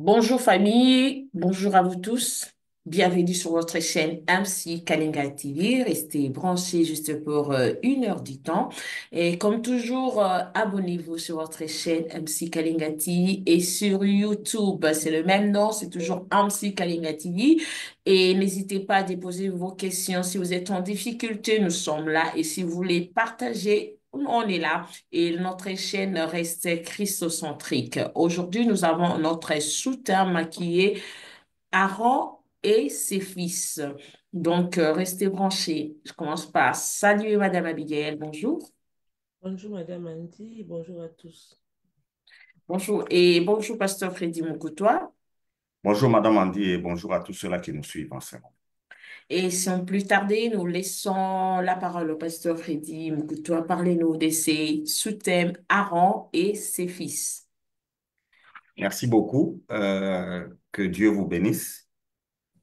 Bonjour famille, bonjour à vous tous. Bienvenue sur votre chaîne MC Kalinga TV. Restez branchés juste pour 1 heure du temps. Et comme toujours, abonnez-vous sur votre chaîne MC Kalinga TV et sur YouTube. C'est le même nom, c'est toujours MC Kalinga TV. Et n'hésitez pas à déposer vos questions si vous êtes en difficulté. Nous sommes là. Et si vous voulez partager, on est là et notre chaîne reste christocentrique. Aujourd'hui, nous avons notre sous-thème qui est Aaron et ses fils. Donc, restez branchés. Je commence par saluer Madame Abigail. Bonjour. Bonjour Madame Andy, bonjour à tous. Bonjour et bonjour Pasteur Freddy Moukoutoua. Bonjour Madame Andy et bonjour à tous ceux-là qui nous suivent en ce moment. Et sans plus tarder, nous laissons la parole au Pasteur Freddy Moukoutoua. Parlez-nous de ses sous-thèmes Aaron et ses fils. Merci beaucoup. Que Dieu vous bénisse.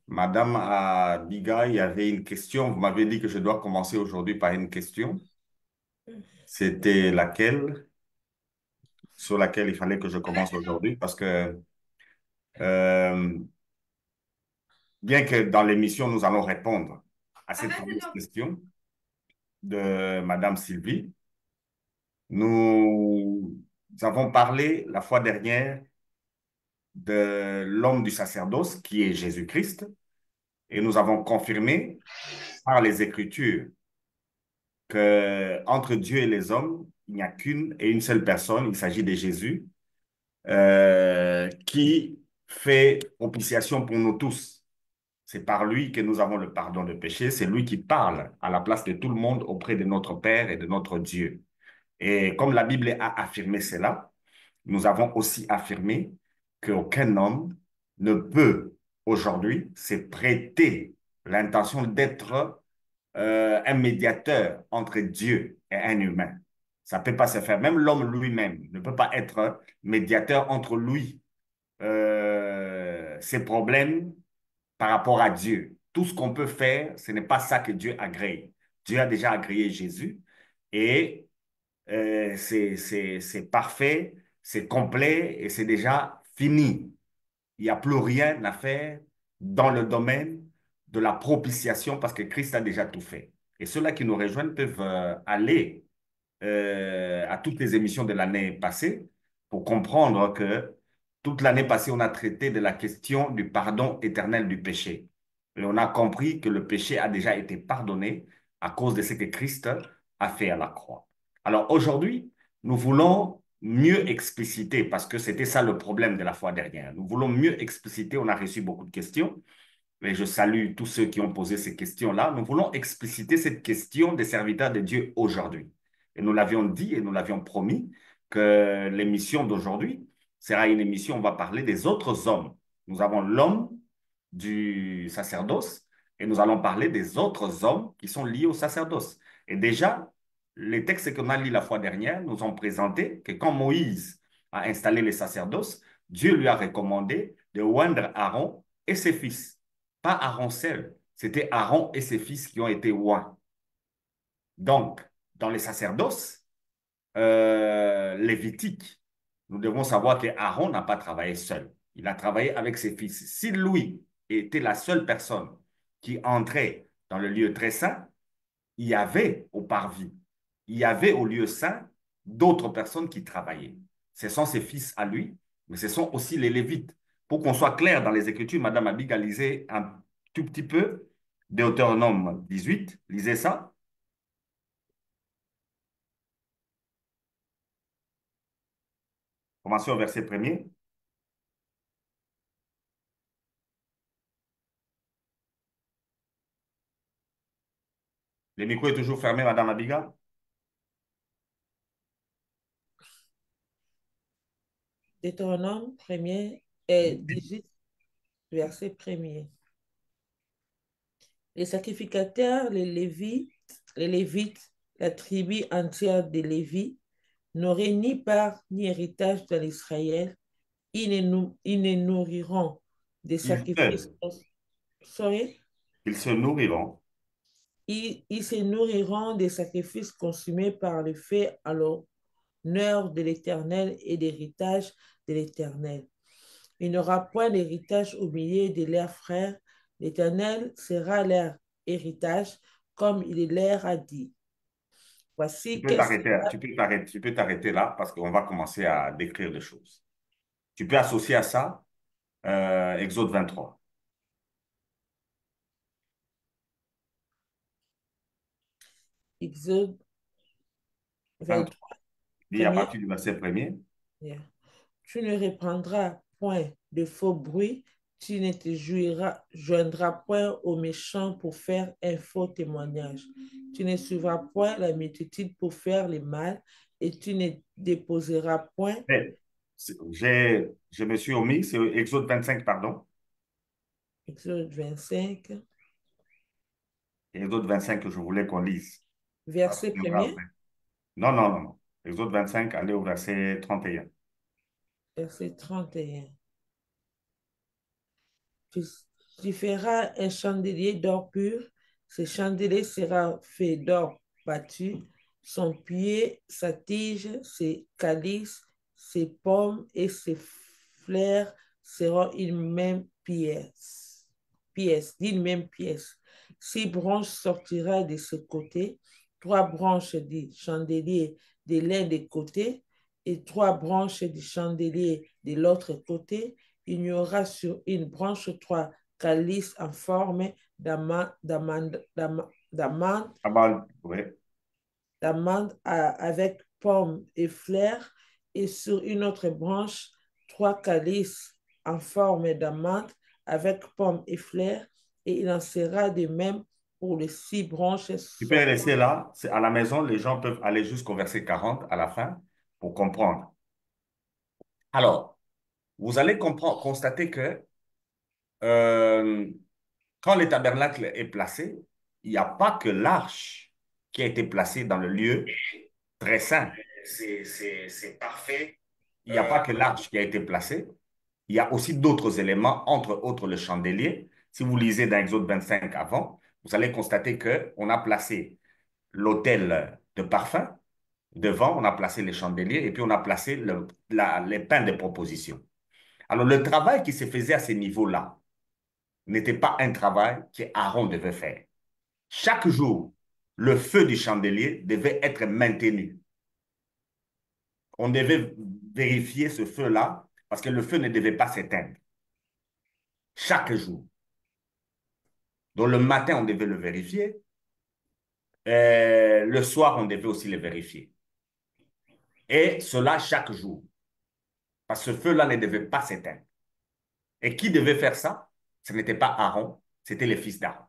Madame Abigail, il y avait une question. Vous m'avez dit que je dois commencer aujourd'hui par une question. C'était laquelle, sur laquelle il fallait que je commence aujourd'hui parce que euh, bien que dans l'émission, nous allons répondre à cette fameuse question de Madame Sylvie, nous avons parlé la fois dernière de l'homme du sacerdoce qui est Jésus-Christ et nous avons confirmé par les Écritures que entre Dieu et les hommes, il n'y a qu'une et une seule personne, il s'agit de Jésus, qui fait propitiation pour nous tous. C'est par lui que nous avons le pardon de péché, c'est lui qui parle à la place de tout le monde auprès de notre Père et de notre Dieu. Et comme la Bible a affirmé cela, nous avons aussi affirmé qu'aucun homme ne peut aujourd'hui se prêter l'intention d'être un médiateur entre Dieu et un humain. Ça ne peut pas se faire. Même l'homme lui-même ne peut pas être médiateur entre lui, ses problèmes par rapport à Dieu. Tout ce qu'on peut faire, ce n'est pas ça que Dieu agrée. Dieu a déjà agréé Jésus et c'est parfait, c'est complet et c'est déjà fini. Il n'y a plus rien à faire dans le domaine de la propitiation parce que Christ a déjà tout fait. Et ceux-là qui nous rejoignent peuvent aller à toutes les émissions de l'année passée pour comprendre que toute l'année passée, on a traité de la question du pardon éternel du péché. Et on a compris que le péché a déjà été pardonné à cause de ce que Christ a fait à la croix. Alors aujourd'hui, nous voulons mieux expliciter, parce que c'était ça le problème de la fois dernière. Nous voulons mieux expliciter, on a reçu beaucoup de questions, et je salue tous ceux qui ont posé ces questions-là. Nous voulons expliciter cette question des serviteurs de Dieu aujourd'hui. Et nous l'avions dit et nous l'avions promis que l'émission d'aujourd'hui sera une émission, on va parler des autres hommes. Nous avons l'homme du sacerdoce et nous allons parler des autres hommes qui sont liés au sacerdoce. Et déjà, les textes qu'on a lus la fois dernière nous ont présenté que quand Moïse a installé le sacerdoce, Dieu lui a recommandé de oindre Aaron et ses fils. Pas Aaron seul, c'était Aaron et ses fils qui ont été oints. Donc, dans les sacerdoces lévitiques, nous devons savoir que Aaron n'a pas travaillé seul. Il a travaillé avec ses fils. Si lui était la seule personne qui entrait dans le lieu très saint, il y avait au parvis, il y avait au lieu saint d'autres personnes qui travaillaient. Ce sont ses fils à lui, mais ce sont aussi les Lévites. Pour qu'on soit clair dans les Écritures, Madame Abigail, lisez un tout petit peu Deutéronome 18, lisez ça. Commencez au verset premier. Le micro est toujours fermé, Madame Abigail. Deutéronome 1er et 18, verset 1er. Les sacrificateurs, les Lévites, la tribu entière des Lévites, n'auraient ni part ni héritage dans l'Israël. Ils ne nourriront des Ils sacrifices. se, Sorry? ils se nourriront. Ils se nourriront des sacrifices consumés par le feu à l'honneur de l'Éternel et d'héritage de l'Éternel. Il n'y aura point d'héritage au milieu de leurs frères. L'Éternel sera leur héritage, comme il leur a dit. Tu Voici peux qu'est-ce t'arrêter, tu peux t'arrêter là parce qu'on va commencer à décrire les choses. Tu peux associer à ça Exode 23. Exode 23. 23, Dit à premier. partir du verset premier. Yeah. Tu ne reprendras point de faux bruits, tu ne te joindras point aux méchants pour faire un faux témoignage. Tu ne suivras point la multitude pour faire le mal, et tu ne déposeras point. Mais, je me suis omis, c'est Exode 25, pardon. Exode 25, Exode 25 que je voulais qu'on lise. Ça verset viendra premier, après. Non, non, non, non. Exode 25, allez au verset 31. verset 31. Tu, tu feras un chandelier d'or pur. Ce chandelier sera fait d'or battu. Son pied, sa tige, ses calices, ses pommes et ses fleurs seront une même d'une même pièce. 6 branches sortira de ce côté, 3 branches du chandelier de l'un des côtés et 3 branches du chandelier de l'autre côté. Il y aura sur une branche 3 calices en forme d'amande Ah bah, oui. avec pommes et fleurs, et sur une autre branche 3 calices en forme d'amande avec pommes et fleurs, et il en sera de même pour les 6 branches Tu peux sortant. rester là. C'est à la maison, les gens peuvent aller jusqu'au verset 40 à la fin pour comprendre. Alors, vous allez constater que euh, quand le tabernacle est placé, il n'y a pas que l'arche qui a été placée dans le lieu très saint. C'est parfait. Il n'y a pas que l'arche qui a été placée. Il y a aussi d'autres éléments, entre autres le chandelier. Si vous lisez dans Exode 25 avant, vous allez constater qu'on a placé l'autel de parfum. Devant, on a placé les chandeliers et puis on a placé les pains de proposition. Alors, le travail qui se faisait à ce niveau-là n'était pas un travail qu'Aaron devait faire. Chaque jour, le feu du chandelier devait être maintenu. On devait vérifier ce feu-là parce que le feu ne devait pas s'éteindre. Chaque jour. Donc, le matin, on devait le vérifier. Le soir, on devait aussi le vérifier. Et cela chaque jour. Parce que ce feu-là ne devait pas s'éteindre. Et qui devait faire ça? Ce n'était pas Aaron, c'était les fils d'Aaron.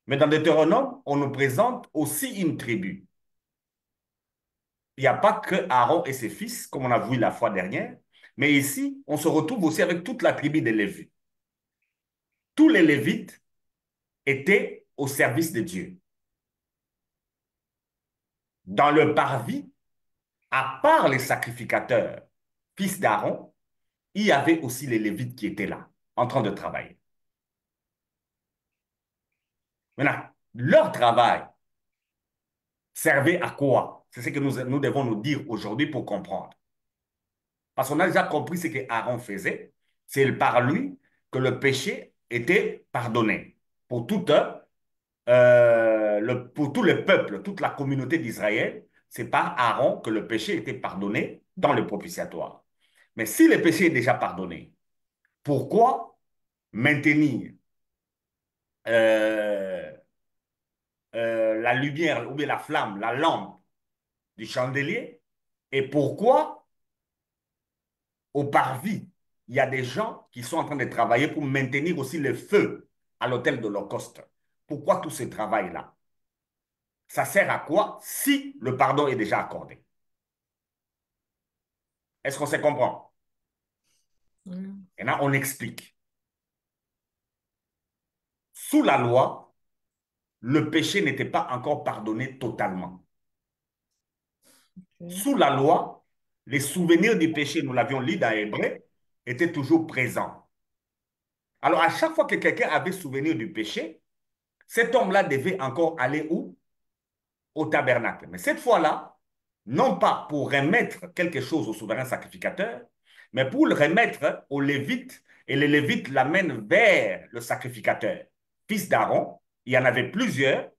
Mais dans Deutéronome, on nous présente aussi une tribu. Il n'y a pas que Aaron et ses fils, comme on a vu la fois dernière, mais ici, on se retrouve aussi avec toute la tribu des Lévites. Tous les Lévites étaient au service de Dieu. Dans le parvis, à part les sacrificateurs, fils d'Aaron, il y avait aussi les Lévites qui étaient là, en train de travailler. Maintenant, leur travail servait à quoi? C'est ce que nous devons nous dire aujourd'hui pour comprendre. Parce qu'on a déjà compris ce que Aaron faisait. C'est par lui que le péché était pardonné. Pour pour tout le peuple, toute la communauté d'Israël, c'est par Aaron que le péché était pardonné dans le propitiatoire. Mais si le péché est déjà pardonné, pourquoi maintenir euh, la lumière ou bien la flamme, la lampe du chandelier? Et pourquoi au parvis, il y a des gens qui sont en train de travailler pour maintenir aussi le feu à l'hôtel de l'Holocauste? Pourquoi tout ce travail-là? Ça sert à quoi si le pardon est déjà accordé? Est-ce qu'on se comprend? Mm. Et là, on explique. Sous la loi, le péché n'était pas encore pardonné totalement. Okay. Sous la loi, les souvenirs du péché, nous l'avions lu dans Hébreu, étaient toujours présents. Alors, à chaque fois que quelqu'un avait souvenir du péché, cet homme-là devait encore aller où? Au tabernacle. Mais cette fois-là, non pas pour remettre quelque chose au souverain sacrificateur, Mais pour le remettre aux Lévites, et les Lévites l'amènent vers le sacrificateur, fils d'Aaron. Il y en avait plusieurs.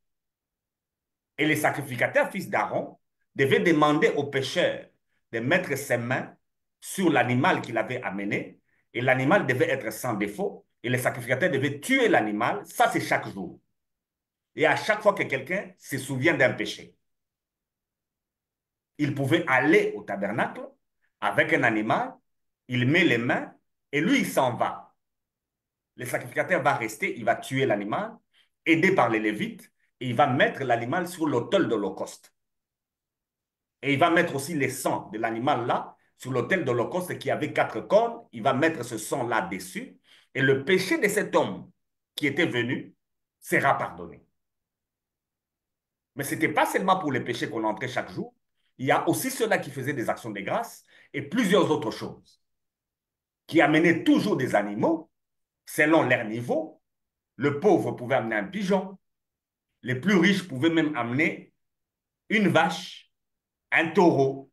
Et les sacrificateurs, fils d'Aaron, devaient demander au pécheur de mettre ses mains sur l'animal qu'il avait amené. Et l'animal devait être sans défaut. Et les sacrificateurs devaient tuer l'animal. Ça, c'est chaque jour. Et à chaque fois que quelqu'un se souvient d'un péché, il pouvait aller au tabernacle avec un animal, il met les mains et lui, il s'en va. Le sacrificateur va rester, il va tuer l'animal, aidé par les Lévites, et il va mettre l'animal sur l'autel d'Holocauste. Et il va mettre aussi les sangs de l'animal là, sur l'autel d'Holocauste qui avait 4 cornes, il va mettre ce sang là dessus, et le péché de cet homme qui était venu sera pardonné. Mais ce n'était pas seulement pour les péchés qu'on entrait chaque jour, il y a aussi ceux-là qui faisaient des actions de grâce et plusieurs autres choses, qui amenaient toujours des animaux selon leur niveau. Le pauvre pouvait amener un pigeon, les plus riches pouvaient même amener une vache, un taureau,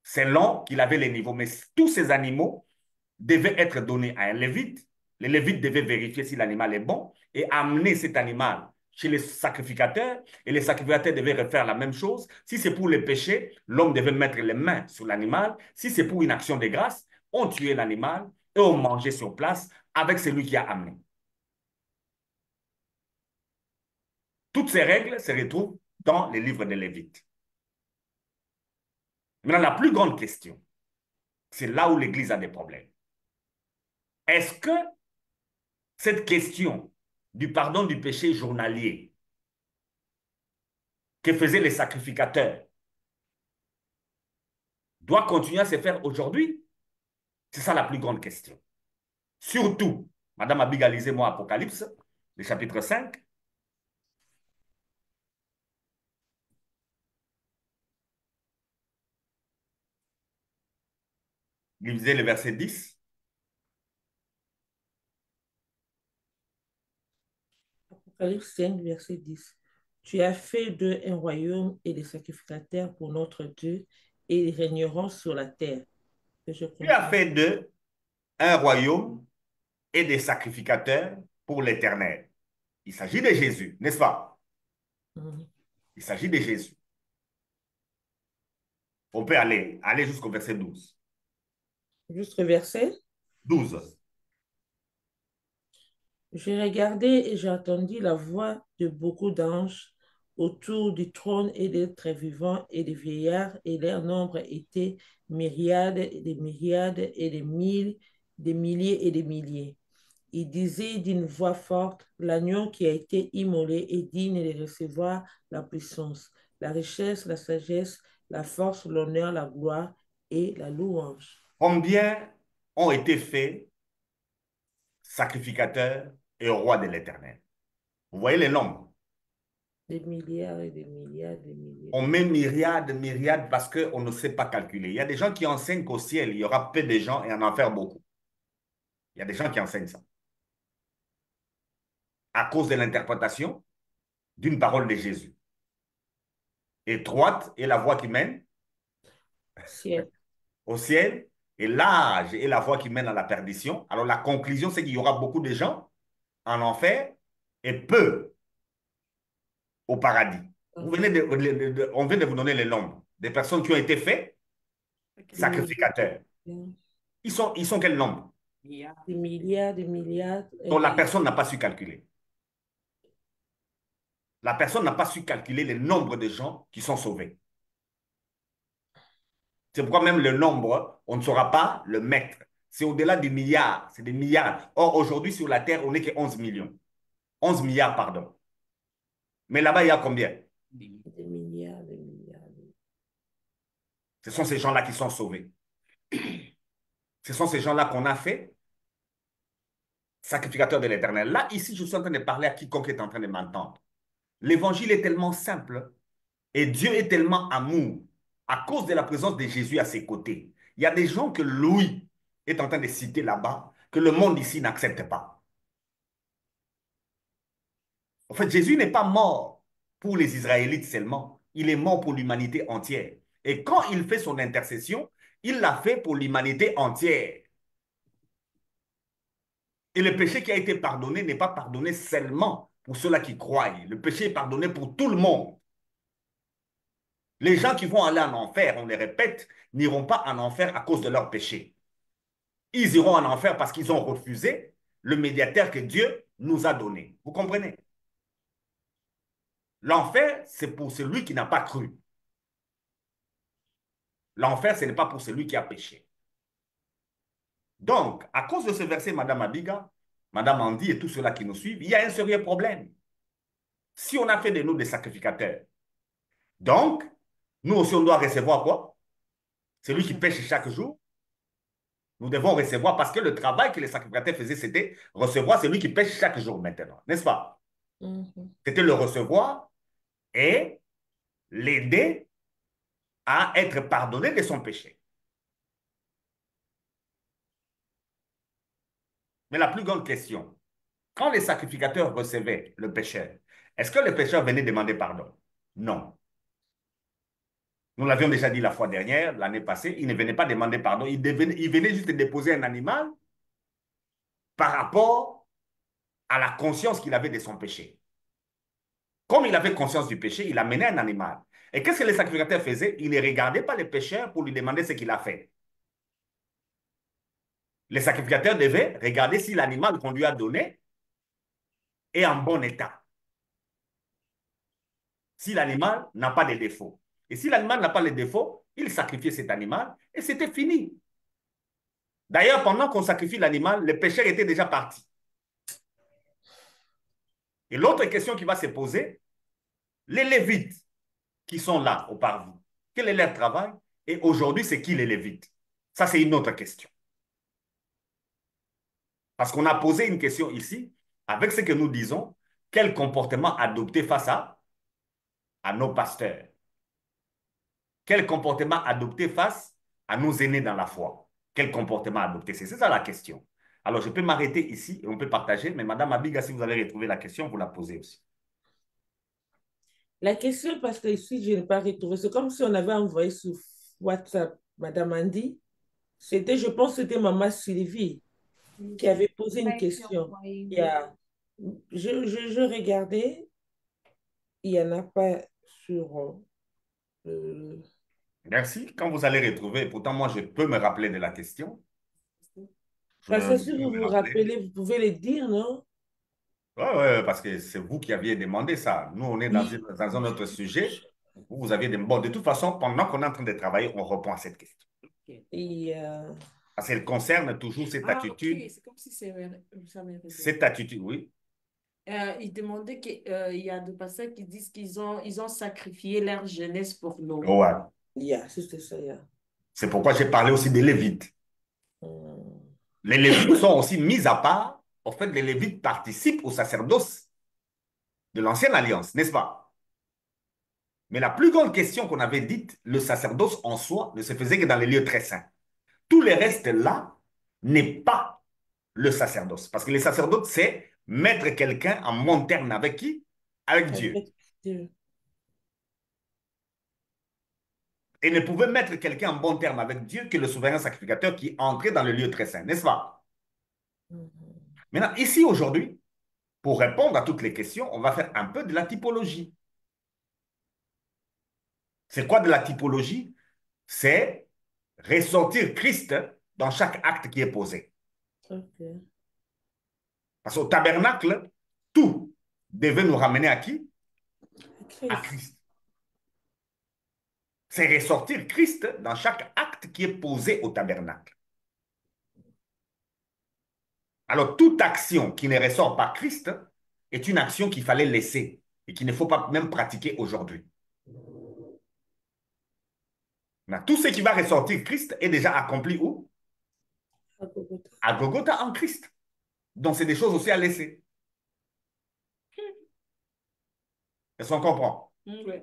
selon qu'il avait les niveaux. Mais tous ces animaux devaient être donnés à un lévite. Les lévites devaient vérifier si l'animal est bon et amener cet animal chez les sacrificateurs, et les sacrificateurs devaient refaire la même chose. Si c'est pour les péchés, l'homme devait mettre les mains sur l'animal. Si c'est pour une action de grâce, on tuait l'animal et on mangeait sur place avec celui qui a amené. Toutes ces règles se retrouvent dans les livres des Lévites. Maintenant, la plus grande question, c'est là où l'Église a des problèmes. Est-ce que cette question du pardon du péché journalier que faisaient les sacrificateurs doit continuer à se faire aujourd'hui? C'est ça la plus grande question. Surtout, Madame Abigail, lisez-moi Apocalypse, le chapitre 5. Lisez le verset 10. Apocalypse 5, verset 10. Tu as fait d'eux un royaume et des sacrificateurs pour notre Dieu, et ils régneront sur la terre. Et je Tu as continue. fait d'eux un royaume et des sacrificateurs pour l'Éternel. Il s'agit de Jésus, n'est-ce pas? Mhm. Il s'agit de Jésus. On peut aller jusqu'au verset 12. Juste verset. 12. J'ai regardé et j'ai entendu la voix de beaucoup d'anges autour du trône et des êtres vivants et des vieillards, et leur nombre était myriades et des myriades et des mille, des milliers et des milliers. Ils disaient d'une voix forte, l'agneau qui a été immolé est digne de recevoir la puissance, la richesse, la sagesse, la force, l'honneur, la gloire et la louange. Combien ont été faits sacrificateurs et rois de l'Éternel? Vous voyez les nombres. Des milliards et des milliards, des milliers. On met myriades, myriades parce qu'on ne sait pas calculer. Il y a des gens qui enseignent qu'au ciel, il y aura peu de gens et en enfer beaucoup. Il y a des gens qui enseignent ça. À cause de l'interprétation d'une parole de Jésus. Étroite est la voie qui mène Ciel. au ciel et large est la voie qui mène à la perdition. Alors la conclusion, c'est qu'il y aura beaucoup de gens en enfer et peu au paradis. On vient de vous donner les nombres des personnes qui ont été faites Des milliards, sacrificateurs. Ils sont quel nombre? des milliards, des milliards. Donc la personne n'a pas su calculer. La personne n'a pas su calculer le nombre de gens qui sont sauvés. C'est pourquoi même le nombre, on ne saura pas le mettre. C'est au-delà du milliard, c'est des milliards. Or, aujourd'hui, sur la Terre, on n'est que 11 millions. 11 milliards, pardon. Mais là-bas, il y a combien? Des milliards, des milliards. Ce sont ces gens-là qui sont sauvés. Ce sont ces gens-là qu'on a fait sacrificateurs de l'Éternel. Là, ici, je suis en train de parler à quiconque est en train de m'entendre. L'évangile est tellement simple et Dieu est tellement amour à cause de la présence de Jésus à ses côtés. Il y a des gens que Louis est en train de citer là-bas, que le monde ici n'accepte pas. En fait, Jésus n'est pas mort pour les Israélites seulement. Il est mort pour l'humanité entière. Et quand il fait son intercession, il l'a fait pour l'humanité entière. Et le péché qui a été pardonné n'est pas pardonné seulement pour ceux-là qui croient. Le péché est pardonné pour tout le monde. Les gens qui vont aller en enfer, on les répète, n'iront pas en enfer à cause de leur péché. Ils iront en enfer parce qu'ils ont refusé le médiateur que Dieu nous a donné. Vous comprenez? L'enfer, c'est pour celui qui n'a pas cru. L'enfer, ce n'est pas pour celui qui a péché. Donc, à cause de ce verset, Madame Abiga, Madame Andy et tous ceux-là qui nous suivent, il y a un sérieux problème. Si on a fait de nous des sacrificateurs, donc, nous aussi, on doit recevoir quoi? Celui qui pêche chaque jour, nous devons recevoir parce que le travail que les sacrificateurs faisaient, c'était recevoir celui qui pêche chaque jour maintenant, n'est-ce pas? C'était le recevoir et l'aider à être pardonné de son péché. Mais la plus grande question, quand les sacrificateurs recevaient le pécheur, est-ce que le pécheur venait demander pardon? Non. Nous l'avions déjà dit la fois dernière, l'année passée, il ne venait pas demander pardon, il venait juste déposer un animal par rapport à la conscience qu'il avait de son péché. Comme il avait conscience du péché, il amenait un animal. Et qu'est-ce que les sacrificateurs faisaient? Ils ne regardaient pas le pécheur pour lui demander ce qu'il a fait. Les sacrificateurs devaient regarder si l'animal qu'on lui a donné est en bon état. Si l'animal n'a pas de défauts. Et si l'animal n'a pas de défauts, il sacrifiait cet animal et c'était fini. D'ailleurs, pendant qu'on sacrifie l'animal, le pécheur était déjà parti. Et l'autre question qui va se poser, les Lévites qui sont là auparavant, quel est leur travail? Et aujourd'hui, c'est qui les Lévites? Ça, c'est une autre question. Parce qu'on a posé une question ici, avec ce que nous disons, quel comportement adopter face à nos pasteurs? Quel comportement adopter face à nos aînés dans la foi? Quel comportement adopter? C'est ça la question. Alors, je peux m'arrêter ici et on peut partager, mais Madame Abiga, si vous avez retrouvé la question, vous la posez aussi. La question, parce que ici, je n'ai pas retrouvé. C'est comme si on avait envoyé sur WhatsApp, Madame Andy. C'était, je pense, c'était Maman Sylvie qui avait posé une question. Il y a, je regardais, il n'y en a pas sur Merci. Quand vous allez retrouver, pourtant moi, je peux me rappeler de la question. Parce que si Je peux vous me vous rappeler. rappelez, vous pouvez le dire, non? Oui, ouais, parce que c'est vous qui aviez demandé ça. Nous, on est Oui. dans un autre sujet. Vous aviez demandé. Bon, de toute façon, pendant qu'on est en train de travailler, on répond à cette question. Et, Parce qu'elle concerne toujours cette attitude. Ok, c'est comme si ça m'est revenu. Cette attitude, oui. Il demandait qu'il y a des pasteurs qui disent ils ont sacrifié leur jeunesse pour nous. Ouais. yeah, c'était ça, yeah. C'est pourquoi j'ai parlé aussi des Lévites. Hmm. Les Lévites sont aussi mis à part. En fait, les Lévites participent au sacerdoce de l'ancienne alliance, n'est-ce pas? Mais la plus grande question qu'on avait dite, le sacerdoce en soi ne se faisait que dans les lieux très saints. Tout le reste là n'est pas le sacerdoce. Parce que le sacerdoce, c'est mettre quelqu'un en bon terme avec qui? Avec Dieu. Avec Dieu. Et ne pouvait mettre quelqu'un en bon terme avec Dieu que le souverain sacrificateur qui entrait dans le lieu très saint, n'est-ce pas? Mhm. Maintenant, ici aujourd'hui, pour répondre à toutes les questions, on va faire un peu de la typologie. C'est quoi de la typologie? C'est ressortir Christ dans chaque acte qui est posé. Ok. Parce qu'au tabernacle, tout devait nous ramener à qui? À Christ. Christ. C'est ressortir Christ dans chaque acte qui est posé au tabernacle. Alors, toute action qui ne ressort pas Christ est une action qu'il fallait laisser et qu'il ne faut pas même pratiquer aujourd'hui. Tout ce qui va ressortir Christ est déjà accompli où? À Golgotha. À Golgotha en Christ. Donc, c'est des choses aussi à laisser. Est-ce qu'on comprend? Oui.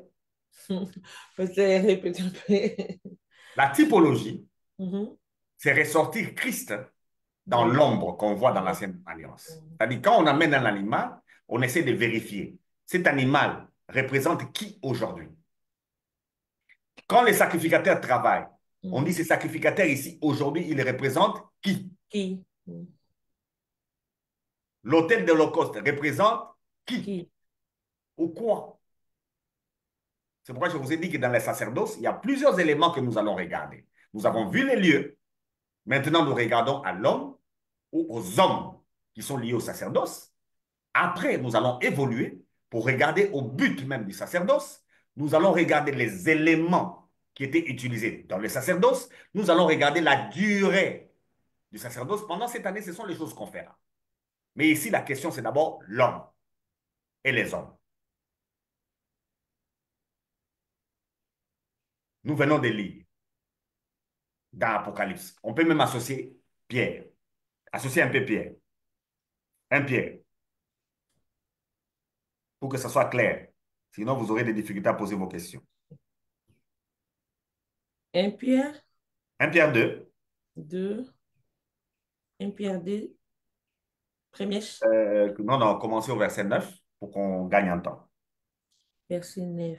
Peut-être répéter un peu. La typologie, Mhm. c'est ressortir Christ dans Dans l'ombre qu'on voit dans l'ancienne alliance. C'est-à-dire, quand on amène un animal, on essaie de vérifier. Cet animal représente qui aujourd'hui? Quand les sacrificateurs travaillent, on dit Mhm. ces sacrificateurs ici, aujourd'hui, ils représentent qui? Qui? Mhm. L'autel de l'Holocauste représente qui Qui? ou quoi? C'est pourquoi je vous ai dit que dans les sacerdoces, il y a plusieurs éléments que nous allons regarder. Nous avons vu les lieux. Maintenant, nous regardons à l'homme ou aux hommes qui sont liés au sacerdoce. Après, nous allons évoluer pour regarder au but même du sacerdoce. Nous allons regarder les éléments qui étaient utilisés dans le sacerdoce. Nous allons regarder la durée du sacerdoce. Pendant cette année, ce sont les choses qu'on fera. Mais ici, la question, c'est d'abord l'homme et les hommes. Nous venons de lire dans l'Apocalypse. On peut même associer Pierre. Associer un peu Pierre. Un Pierre. Pour que ça soit clair. Sinon, vous aurez des difficultés à poser vos questions. 1 Pierre Un Pierre 2. 2, 1 Pierre 2, premier Non, non, commencez au verset 9 pour qu'on gagne un temps. verset 9.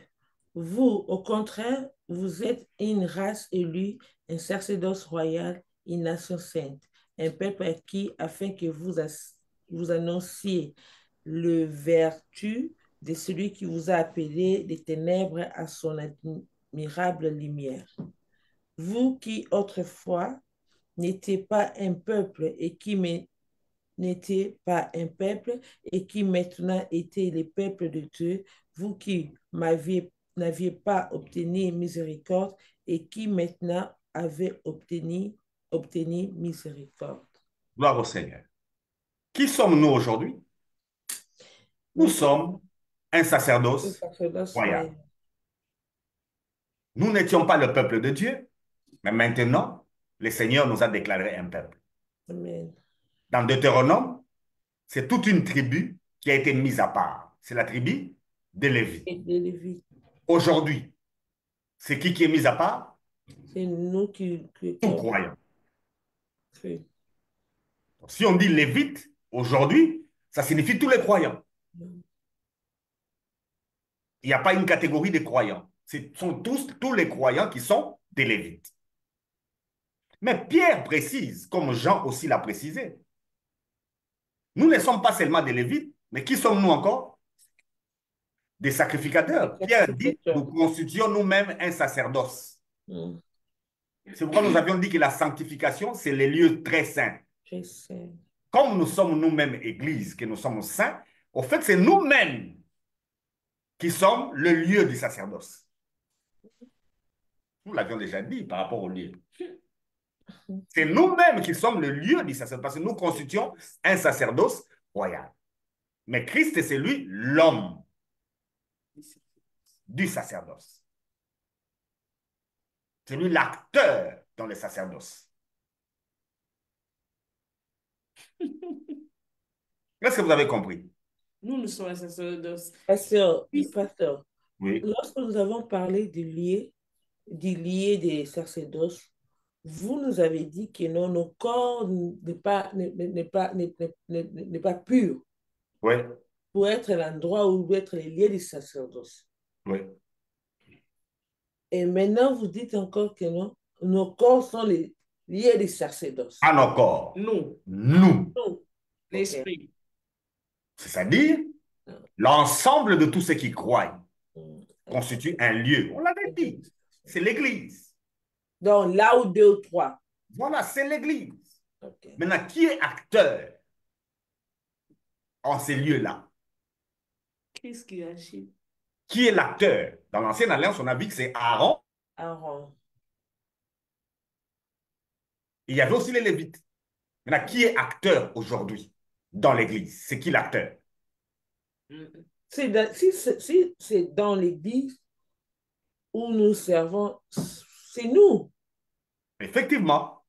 Vous, au contraire, vous êtes une race élue, un sacerdoce royal, une nation sainte, un peuple acquis afin que vous annonciez le vertu de celui qui vous a appelé des ténèbres à son admirable lumière. Vous qui autrefois n'étiez pas un peuple et qui n'étiez pas un peuple et qui maintenant était le peuple de Dieu, vous qui n'aviez pas obtenu miséricorde et qui maintenant avez obtenu miséricorde. Gloire au Seigneur. Qui sommes-nous aujourd'hui? Nous Nous sommes sommes un le sacerdoce sacerdoce royal. royal. Nous n'étions pas le peuple de Dieu, mais maintenant, le Seigneur nous a déclaré un peuple. Amen. Dans Deutéronome, c'est toute une tribu qui a été mise à part. C'est la tribu de Lévi. Et des Lévites, Aujourd'hui, c'est qui est mis à part? c'est nous qui Tout avons croyant. fait. Si on dit Lévite, aujourd'hui, ça signifie tous les croyants. Il n'y a pas une catégorie de croyants. Ce sont tous les croyants qui sont des Lévites. Mais Pierre précise, comme Jean aussi l'a précisé, nous ne sommes pas seulement des Lévites, mais qui sommes-nous encore? Des Des sacrificateurs. Pierre dit, nous sacrificateurs. constituons nous-mêmes un sacerdoce. Mm. C'est pourquoi nous avions dit que la sanctification, c'est les lieux très saints. Je sais. Comme nous sommes nous-mêmes Église, que nous sommes saints, au fait, c'est nous-mêmes qui sommes le lieu du sacerdoce. Nous l'avions déjà dit par rapport au lieu. C'est nous-mêmes qui sommes le lieu du sacerdoce, parce que nous constituons un sacerdoce royal. Mais Christ, c'est lui l'homme du sacerdoce. C'est lui l'acteur dans le sacerdoce. Est-ce que vous avez compris? Nous sommes un sacerdoce. Pasteur, Oui. lorsque nous avons parlé du lié des sacerdoces, vous nous avez dit que non, nos corps n'est pas pur Oui. pour être l'endroit où être les liés du sacerdoce. Oui. Et maintenant, vous dites encore que non, nos corps sont les liés du sacerdoce. À nos corps. Nous, Nous. Nous, l'esprit. C'est-à-dire l'ensemble de tous ceux qui croient mm, constitue un lieu. On l'avait dit. C'est l'Église. donc, là où deux ou trois. Voilà, c'est l'Église. Okay. Maintenant, qui est acteur en ces lieux-là? Qu'est-ce qui agit? Qui est l'acteur? Dans l'Ancienne Alliance, on a vu que c'est Aaron. Aaron. Il y avait aussi les Lévites. Maintenant, qui est acteur aujourd'hui dans l'Église? C'est qui l'acteur? Si c'est dans l'église où nous servons, c'est nous. Effectivement,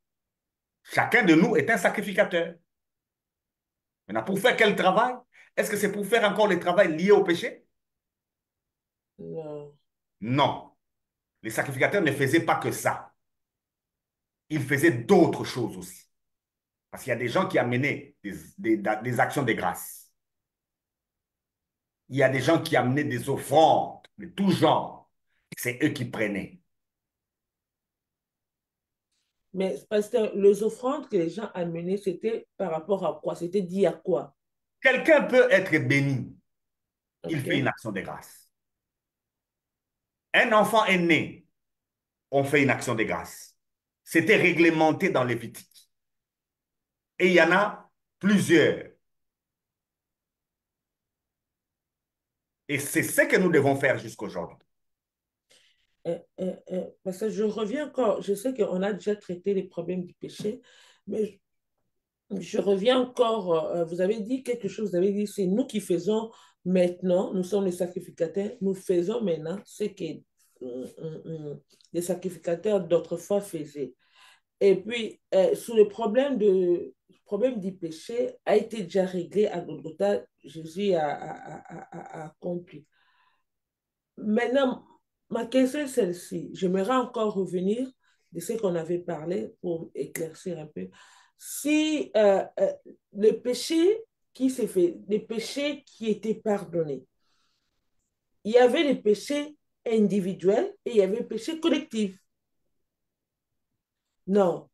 chacun de nous est un sacrificateur. Maintenant, pour faire quel travail? Est-ce que c'est pour faire encore le travail lié au péché? Non. Non. Les sacrificateurs ne faisaient pas que ça. Ils faisaient d'autres choses aussi. Parce qu'il y a des gens qui amenaient des actions de grâce. Il y a des gens qui amenaient des offrandes de tout genre. C'est eux qui prenaient. Mais parce que les offrandes que les gens amenaient, c'était par rapport à quoi? C'était dit à quoi? Quelqu'un peut être béni, il fait une OK. action de grâce. Un enfant est né, on fait une action de grâce. C'était réglementé dans Lévitique. Et il y en a plusieurs. Et c'est ce que nous devons faire jusqu'aujourd'hui. Parce que je reviens encore, je sais qu'on a déjà traité les problèmes du péché, mais je reviens encore, vous avez dit quelque chose, vous avez dit, c'est nous qui faisons maintenant, nous sommes les sacrificateurs, nous faisons maintenant ce que les sacrificateurs d'autrefois faisaient. Et puis, sous le problème du péché a été déjà réglé à Golgotha, Jésus a accompli. Maintenant, ma question est celle-ci. J'aimerais encore revenir de ce qu'on avait parlé pour éclaircir un peu. Si le péché qui s'est fait, les péchés qui étaient pardonnés, il y avait les péchés individuels et il y avait les péchés collectifs. Non.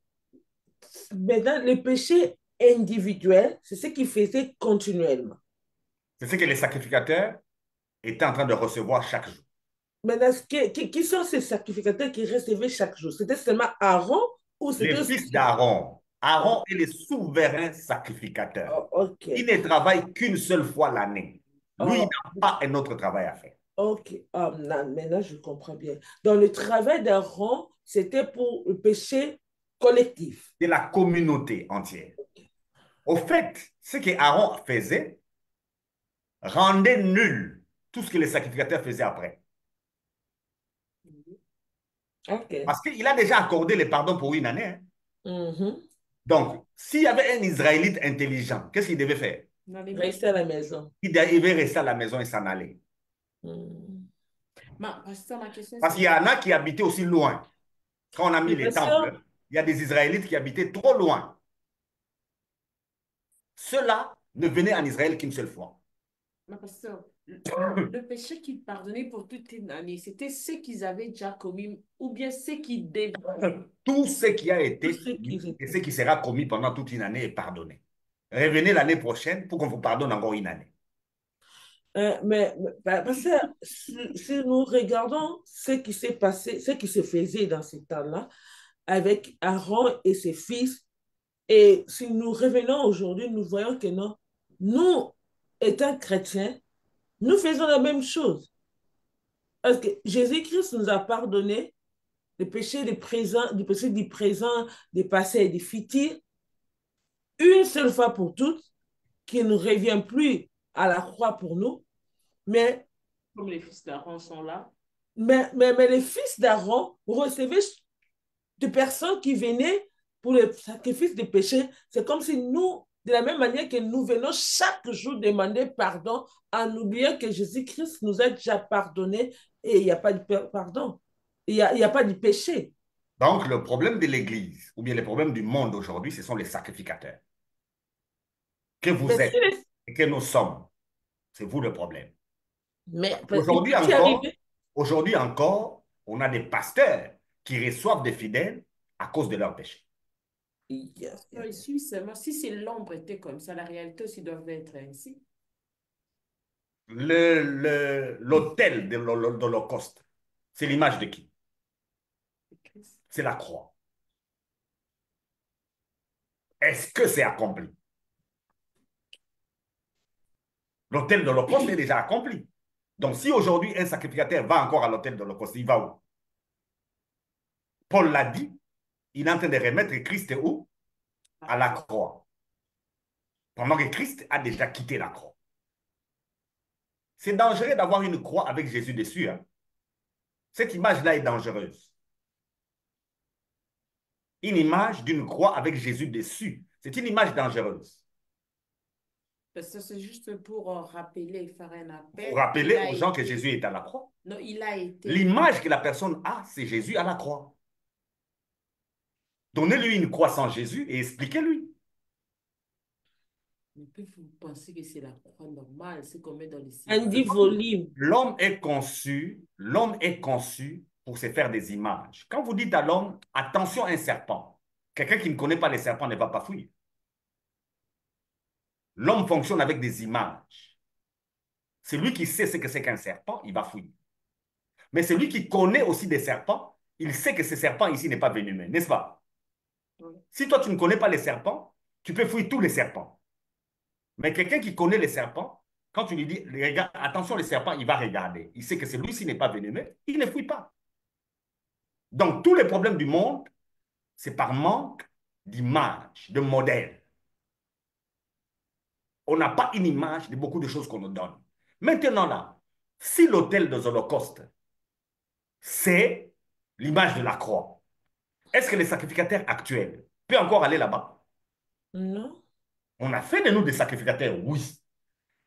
Maintenant, le péché individuel, c'est ce qui faisait continuellement. C'est ce que les sacrificateurs étaient en train de recevoir chaque jour. Maintenant, qui sont ces sacrificateurs qui recevaient chaque jour? C'était seulement Aaron ou Les c'était... fils d'Aaron. Aaron est le souverain sacrificateur. Oh, OK. Il ne travaille qu'une seule fois l'année. Lui, il Oh, n'a pas un autre travail à faire. OK. Ah, non, maintenant, je comprends bien. Donc, le travail d'Aaron, c'était pour le péché collectif. C'est la communauté entière. Au fait, ce que Aaron faisait rendait nul tout ce que les sacrificateurs faisaient après. OK. Parce qu'il a déjà accordé le pardon pour une année. Hein. Mhm. Donc, s'il y avait un Israélite intelligent, qu'est-ce qu'il devait faire? Dans les maisons. Rester à la maison. Il devait rester à la maison et s'en aller. Mhm. Pasteur, ma question Parce c'est... qu'il y en a qui habitaient aussi loin. Quand on a mis Mais les parce que, temples, il y a des Israélites qui habitaient trop loin. Ceux-là ne venaient en Israël qu'une seule fois. Pasteur, le péché qu'ils pardonnaient pour toute une année, c'était ce qu'ils avaient déjà commis ou bien ce qu'ils devaient. Tout ce qui a tout été ce commis qu'ils et étaient. ce qui sera commis pendant toute une année est pardonné. Revenez l'année prochaine pour qu'on vous pardonne encore une année. Parce que si nous regardons ce qui s'est passé, ce qui se faisait dans ces temps-là, avec Aaron et ses fils, et si nous revenons aujourd'hui, nous voyons que non, nous, étant chrétiens, nous faisons la même chose. Parce que Jésus-Christ nous a pardonné les péchés du présent, du péché du présent, du passé et du futur, une seule fois pour toutes, qui ne revient plus à la croix pour nous, mais, Comme les fils d'Aaron sont là. mais les fils d'Aaron recevaient de personnes qui venaient pour le sacrifice des péchés. C'est comme si nous, de la même manière que nous venons chaque jour demander pardon en oubliant que Jésus-Christ nous a déjà pardonné et il n'y a pas de pardon. Il y a pas de péché. Donc, le problème de l'Église, ou bien le problème du monde aujourd'hui, ce sont les sacrificateurs. Que Mais, vous êtes et que nous sommes, c'est vous le problème. mais il Aujourd'hui peut y encore, arriver. aujourd'hui encore, on a des pasteurs qui reçoivent des fidèles à cause de leurs péchés. Yeah, Pasteur, yeah. ici, seulement, si c'est l'ombre était comme ça, la réalité aussi doit être ainsi. L'autel de l'Holocauste, c'est l'image de qui? C'est Christ. C'est la croix. Est-ce que c'est accompli? L'autel de l'Holocauste est déjà accompli. Donc, si aujourd'hui un sacrificateur va encore à l'autel de l'Holocauste, il va où? Paul l'a dit, il est en train de remettre Christ où? À la croix. Pendant que Christ a déjà quitté la croix. C'est dangereux d'avoir une croix avec Jésus dessus. Hein. Cette image-là est dangereuse. Une image d'une croix avec Jésus dessus. C'est une image dangereuse. Parce que c'est juste pour rappeler, faire un Vous appel. Il rappelez a aux gens que été. Jésus est à la croix. Non, il a été. L'image que la personne a, c'est Jésus à la croix. Donnez-lui une croix sans Jésus et expliquez-lui. Mais puis vous pensez que c'est la croix normale, c'est qu'on met dans les Andy cimetières. Volume. L'homme est conçu pour se faire des images. Quand vous dites à l'homme, attention à un serpent, Quelqu'un qui ne connaît pas les serpents ne va pas fuir. L'homme fonctionne avec des images. Celui qui sait ce que c'est qu'un serpent, il va fuir. Mais celui qui connaît aussi des serpents, il sait que ce serpent ici n'est pas venimeux, n'est-ce pas? Oui. Si toi, tu ne connais pas les serpents, tu peux fuir tous les serpents. Mais quelqu'un qui connaît les serpents, quand tu lui dis, regarde, attention les serpents, il va regarder. Il sait que celui-ci n'est pas venimeux, il ne fuit pas. Donc, tous les problèmes du monde, c'est par manque d'image, de modèle. On n'a pas une image de beaucoup de choses qu'on nous donne. Maintenant, là, si l'autel des holocaustes, c'est l'image de la croix, est-ce que les sacrificateurs actuels peuvent encore aller là-bas? Non. On a fait de nous des sacrificateurs, oui.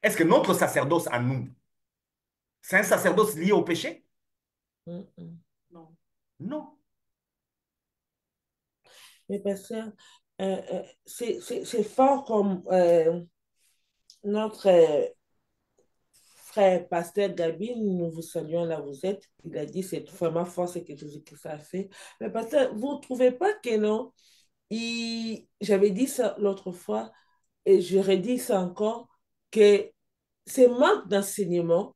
Est-ce que notre sacerdoce à nous, c'est un sacerdoce lié au péché? Non. Non. Mais pasteur, c'est fort comme notre frère pasteur Gabi, nous vous saluons là où vous êtes. Il a dit c'est vraiment fort ce que Jésus-Christ a fait. Mais pasteur, vous ne trouvez pas que non? J'avais dit ça l'autre fois et je redis ça encore, que c'est manque d'enseignement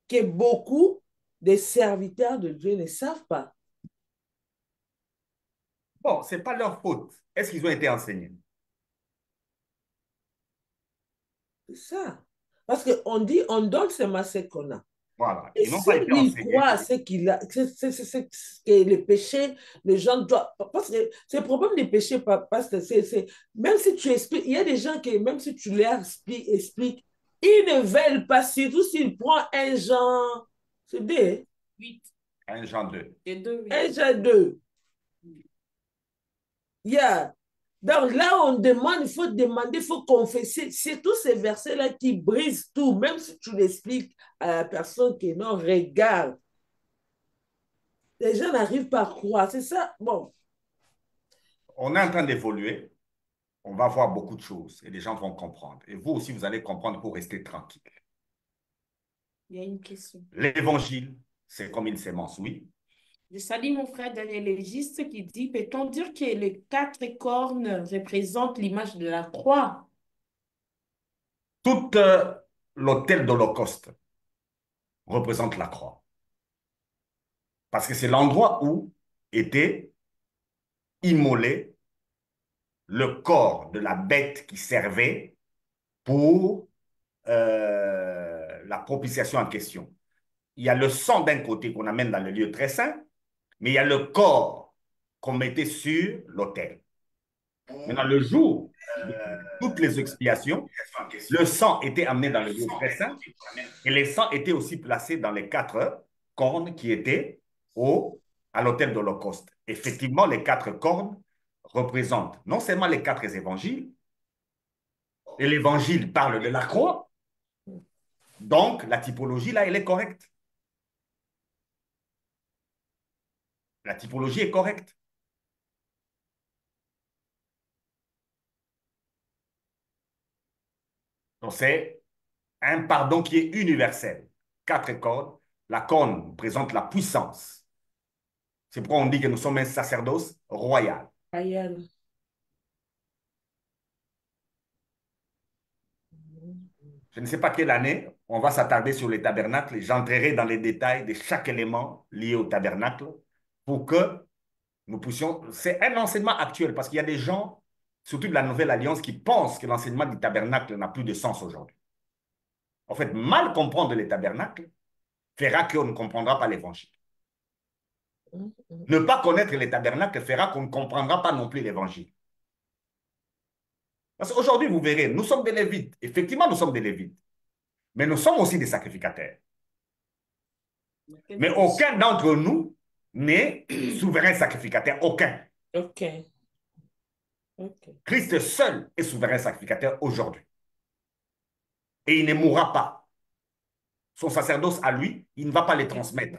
que beaucoup des serviteurs de Dieu ne savent pas. Bon, ce n'est pas leur faute. Est-ce qu'ils ont été enseignés? C'est ça. Parce qu'on dit, on donne seulement ce qu'on a. Voilà. Et Ils n'ont pas si été lui enseignés. croit à ce qu'il a, que le péché, les gens doivent. Parce que c'est le problème des péchés, parce que même si tu expliques, il y a des gens qui, même si tu leur expliques, ils ne veulent pas, surtout s'ils prennent un genre, c'est des, 8 1 Jean 2. et 2, un 8. genre deux. Yeah. Donc là, on demande, il faut demander, il faut confesser. C'est tous ces versets-là qui brisent tout, même si tu l'expliques à la personne qui non, regarde. Les gens n'arrivent pas à croire. C'est ça. Bon. On est en train d'évoluer. On va voir beaucoup de choses et les gens vont comprendre. Et vous aussi, vous allez comprendre pour rester tranquille. Il y a une question. L'évangile, c'est comme une sémence, oui. Je salue mon frère Daniel Légiste qui dit, peut-on dire que les 4 cornes représentent l'image de la croix? Tout l'autel d'Holocauste représente la croix. Parce que c'est l'endroit où était immolé le corps de la bête qui servait pour la propitiation en question. Il y a le sang d'un côté qu'on amène dans le lieu très saint, mais il y a le corps qu'on mettait sur l'autel. Maintenant, le jour de toutes les expiations, le sang était amené dans le lieu très saint et les sangs étaient aussi placés dans les 4 cornes qui étaient à l'autel d'Holocauste. Effectivement, les 4 cornes représentent non seulement les 4 évangiles, et l'évangile parle de la croix, donc la typologie là, elle est correcte. La typologie est correcte. Donc c'est un pardon qui est universel. 4 cornes. La corne présente la puissance. C'est pourquoi on dit que nous sommes un sacerdoce royal. Ayane. Je ne sais pas quelle année on va s'attarder sur les tabernacles. J'entrerai dans les détails de chaque élément lié au tabernacle pour que nous puissions... C'est un enseignement actuel parce qu'il y a des gens, surtout de la Nouvelle Alliance, qui pensent que l'enseignement du tabernacle n'a plus de sens aujourd'hui. En fait, mal comprendre les tabernacles fera qu'on ne comprendra pas l'évangile. Ne pas connaître les tabernacles fera qu'on ne comprendra pas non plus l'évangile. Parce qu'aujourd'hui, vous verrez, nous sommes des Lévites. Effectivement, nous sommes des Lévites. Mais nous sommes aussi des sacrificateurs. Mais aucun d'entre nous n'est souverain sacrificateur. Aucun. OK. OK. Christ seul est souverain sacrificateur aujourd'hui. Et il ne mourra pas. Son sacerdoce à lui, il ne va pas les transmettre.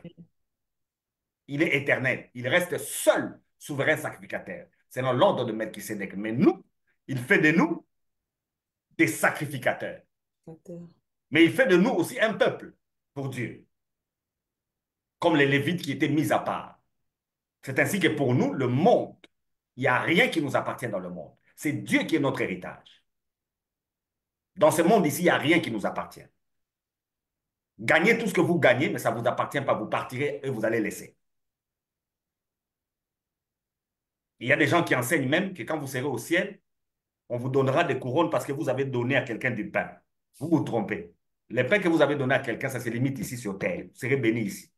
Il est éternel. Il reste seul souverain sacrificateur. C'est dans l'ordre de Melchisédek. Mais nous, il fait de nous des sacrificateurs. Mais il fait de nous aussi un peuple pour Dieu. Comme les Lévites qui étaient mis à part. C'est ainsi que pour nous, le monde, Il n'y a rien qui nous appartient dans le monde. C'est Dieu qui est notre héritage. Dans ce monde ici, il n'y a rien qui nous appartient. Gagnez tout ce que vous gagnez, mais ça ne vous appartient pas. Vous partirez et vous allez laisser. Il y a des gens qui enseignent même que quand vous serez au ciel, on vous donnera des couronnes parce que vous avez donné à quelqu'un du pain. Vous vous trompez. Les pains que vous avez donnés à quelqu'un, ça se limite ici sur terre. Vous serez béni ici.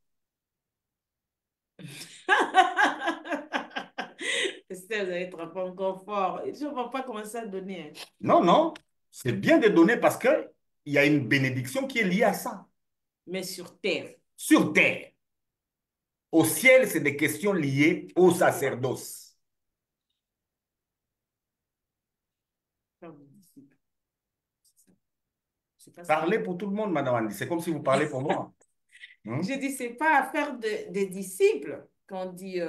Esther, vous allez être pas encore fort. Je ne vais pas commencer à donner, hein. Non, non. C'est bien de donner parce qu'il y a une bénédiction qui est liée à ça. Mais sur terre. Sur terre. Au ciel, c'est des questions liées au sacerdoce. Faire des disciples. C'est pas ça. Parlez pour tout le monde, Madame Andy. C'est comme si vous parlez pour moi. Je dis, c'est pas affaire des disciples quand on dit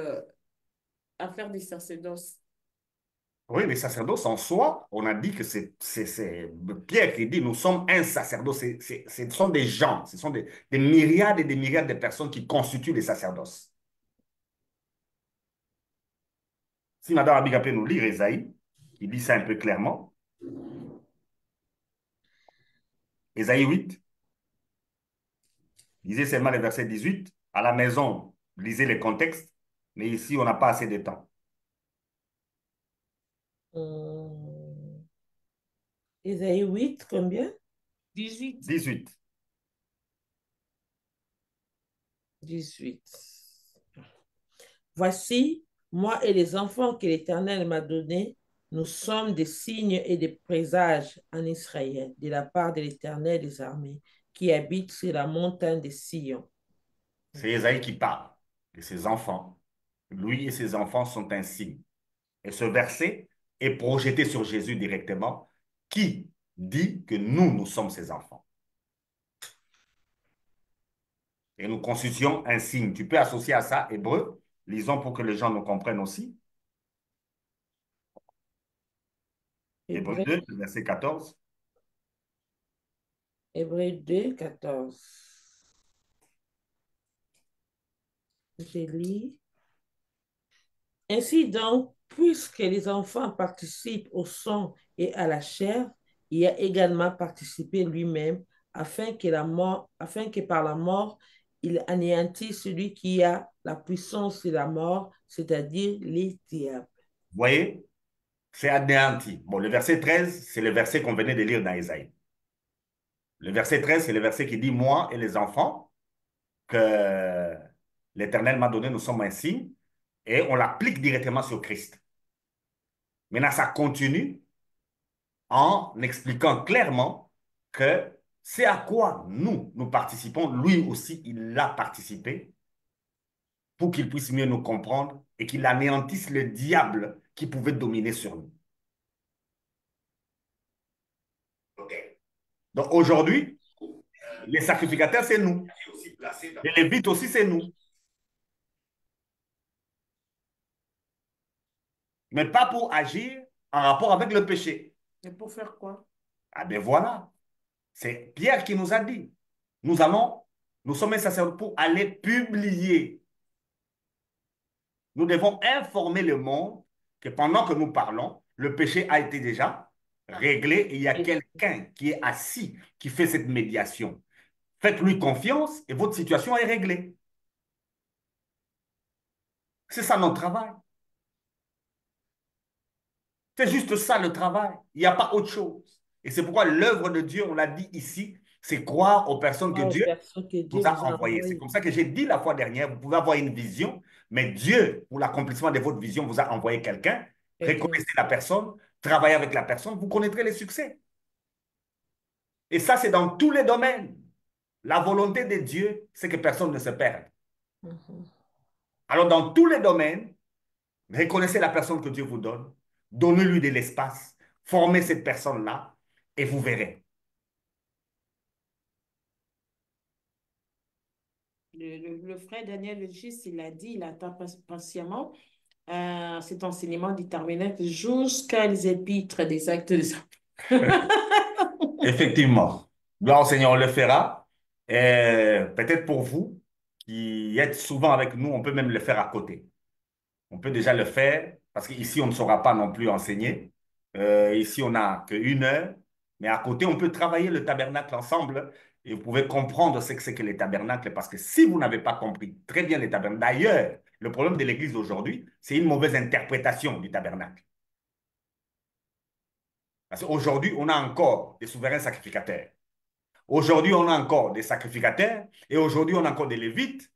affaire du sacerdoce. Oui, les sacerdoces en soi, on a dit que c'est Pierre qui dit, nous sommes un sacerdoce. Ce sont des gens, ce sont des myriades et des myriades de personnes qui constituent les sacerdoces. Si Madame Abiga peut nous lire Ésaïe, qui dit ça un peu clairement. Ésaïe 8, lisez seulement le verset 18. À la maison, lisez les contextes, mais ici, on n'a pas assez de temps. Ésaïe 8, combien? 18. 18. 18. Voici, moi et les enfants que l'Éternel m'a donnés, nous sommes des signes et des présages en Israël, de la part de l'Éternel des armées, qui habite sur la montagne de Sion. C'est Ésaïe qui parle de ses enfants. Lui et ses enfants sont un signe. Et ce verset est projeté sur Jésus directement, qui dit que nous sommes ses enfants. Et nous constituons un signe. Tu peux associer à ça Hébreu. Lisons pour que les gens nous comprennent aussi. Hébreu Hébreu, 2, verset 14. Hébreu 2, 14. Je lis. Ainsi donc, puisque les enfants participent au sang et à la chair, il a également participé lui-même afin que par la mort, il anéantisse celui qui a la puissance de la mort, c'est-à-dire les diables. Vous voyez, c'est anéanti. Bon, le verset 13, c'est le verset qu'on venait de lire dans Isaïe. Le verset 13, c'est le verset qui dit, moi et les enfants que l'Éternel m'a donné, nous sommes un signe, et on l'applique directement sur Christ. Maintenant, ça continue en expliquant clairement que c'est à quoi nous participons. Lui aussi, il a participé pour qu'il puisse mieux nous comprendre et qu'il anéantisse le diable qui pouvait dominer sur nous. Okay. Donc aujourd'hui, les sacrificateurs, c'est nous. Les Lévites aussi, c'est nous. Mais pas pour agir en rapport avec le péché. Et pour faire quoi? Ah ben voilà. C'est Pierre qui nous a dit. Nous sommes un sacerdoce pour aller publier. Nous devons informer le monde que pendant que nous parlons, le péché a été déjà réglé et il y a quelqu'un qui est assis, qui fait cette médiation. Faites-lui confiance et votre situation est réglée. C'est ça notre travail. C'est juste ça le travail. Il n'y a pas autre chose. Et c'est pourquoi l'œuvre de Dieu, on l'a dit ici, c'est croire aux personnes que Dieu nous a envoyées. C'est comme ça que j'ai dit la fois dernière, vous pouvez avoir une vision, mais Dieu, pour l'accomplissement de votre vision, vous a envoyé quelqu'un. Reconnaissez la personne, travaillez avec la personne, vous connaîtrez les succès. Et ça, c'est dans tous les domaines. La volonté de Dieu, c'est que personne ne se perde. Alors, dans tous les domaines, reconnaissez la personne que Dieu vous donne, donnez-lui de l'espace, formez cette personne-là, et vous verrez. Le frère Daniel Legis, il a dit, il attend patiemment cet enseignement du tabernacle jusqu'à les épîtres des actes des apôtres. Effectivement. Gloire au Seigneur, on le fera. Et peut-être pour vous qui êtes souvent avec nous, on peut même le faire à côté. On peut déjà le faire parce qu'ici, on ne saura pas non plus enseigner. Ici, on n'a qu'une heure. Mais à côté, on peut travailler le tabernacle ensemble et vous pouvez comprendre ce que c'est que les tabernacles parce que si vous n'avez pas compris très bien les tabernacles, d'ailleurs, le problème de l'Église d'aujourd'hui, c'est une mauvaise interprétation du tabernacle. Parce qu'aujourd'hui, on a encore des souverains sacrificateurs. Aujourd'hui, on a encore des sacrificateurs et aujourd'hui, on a encore des lévites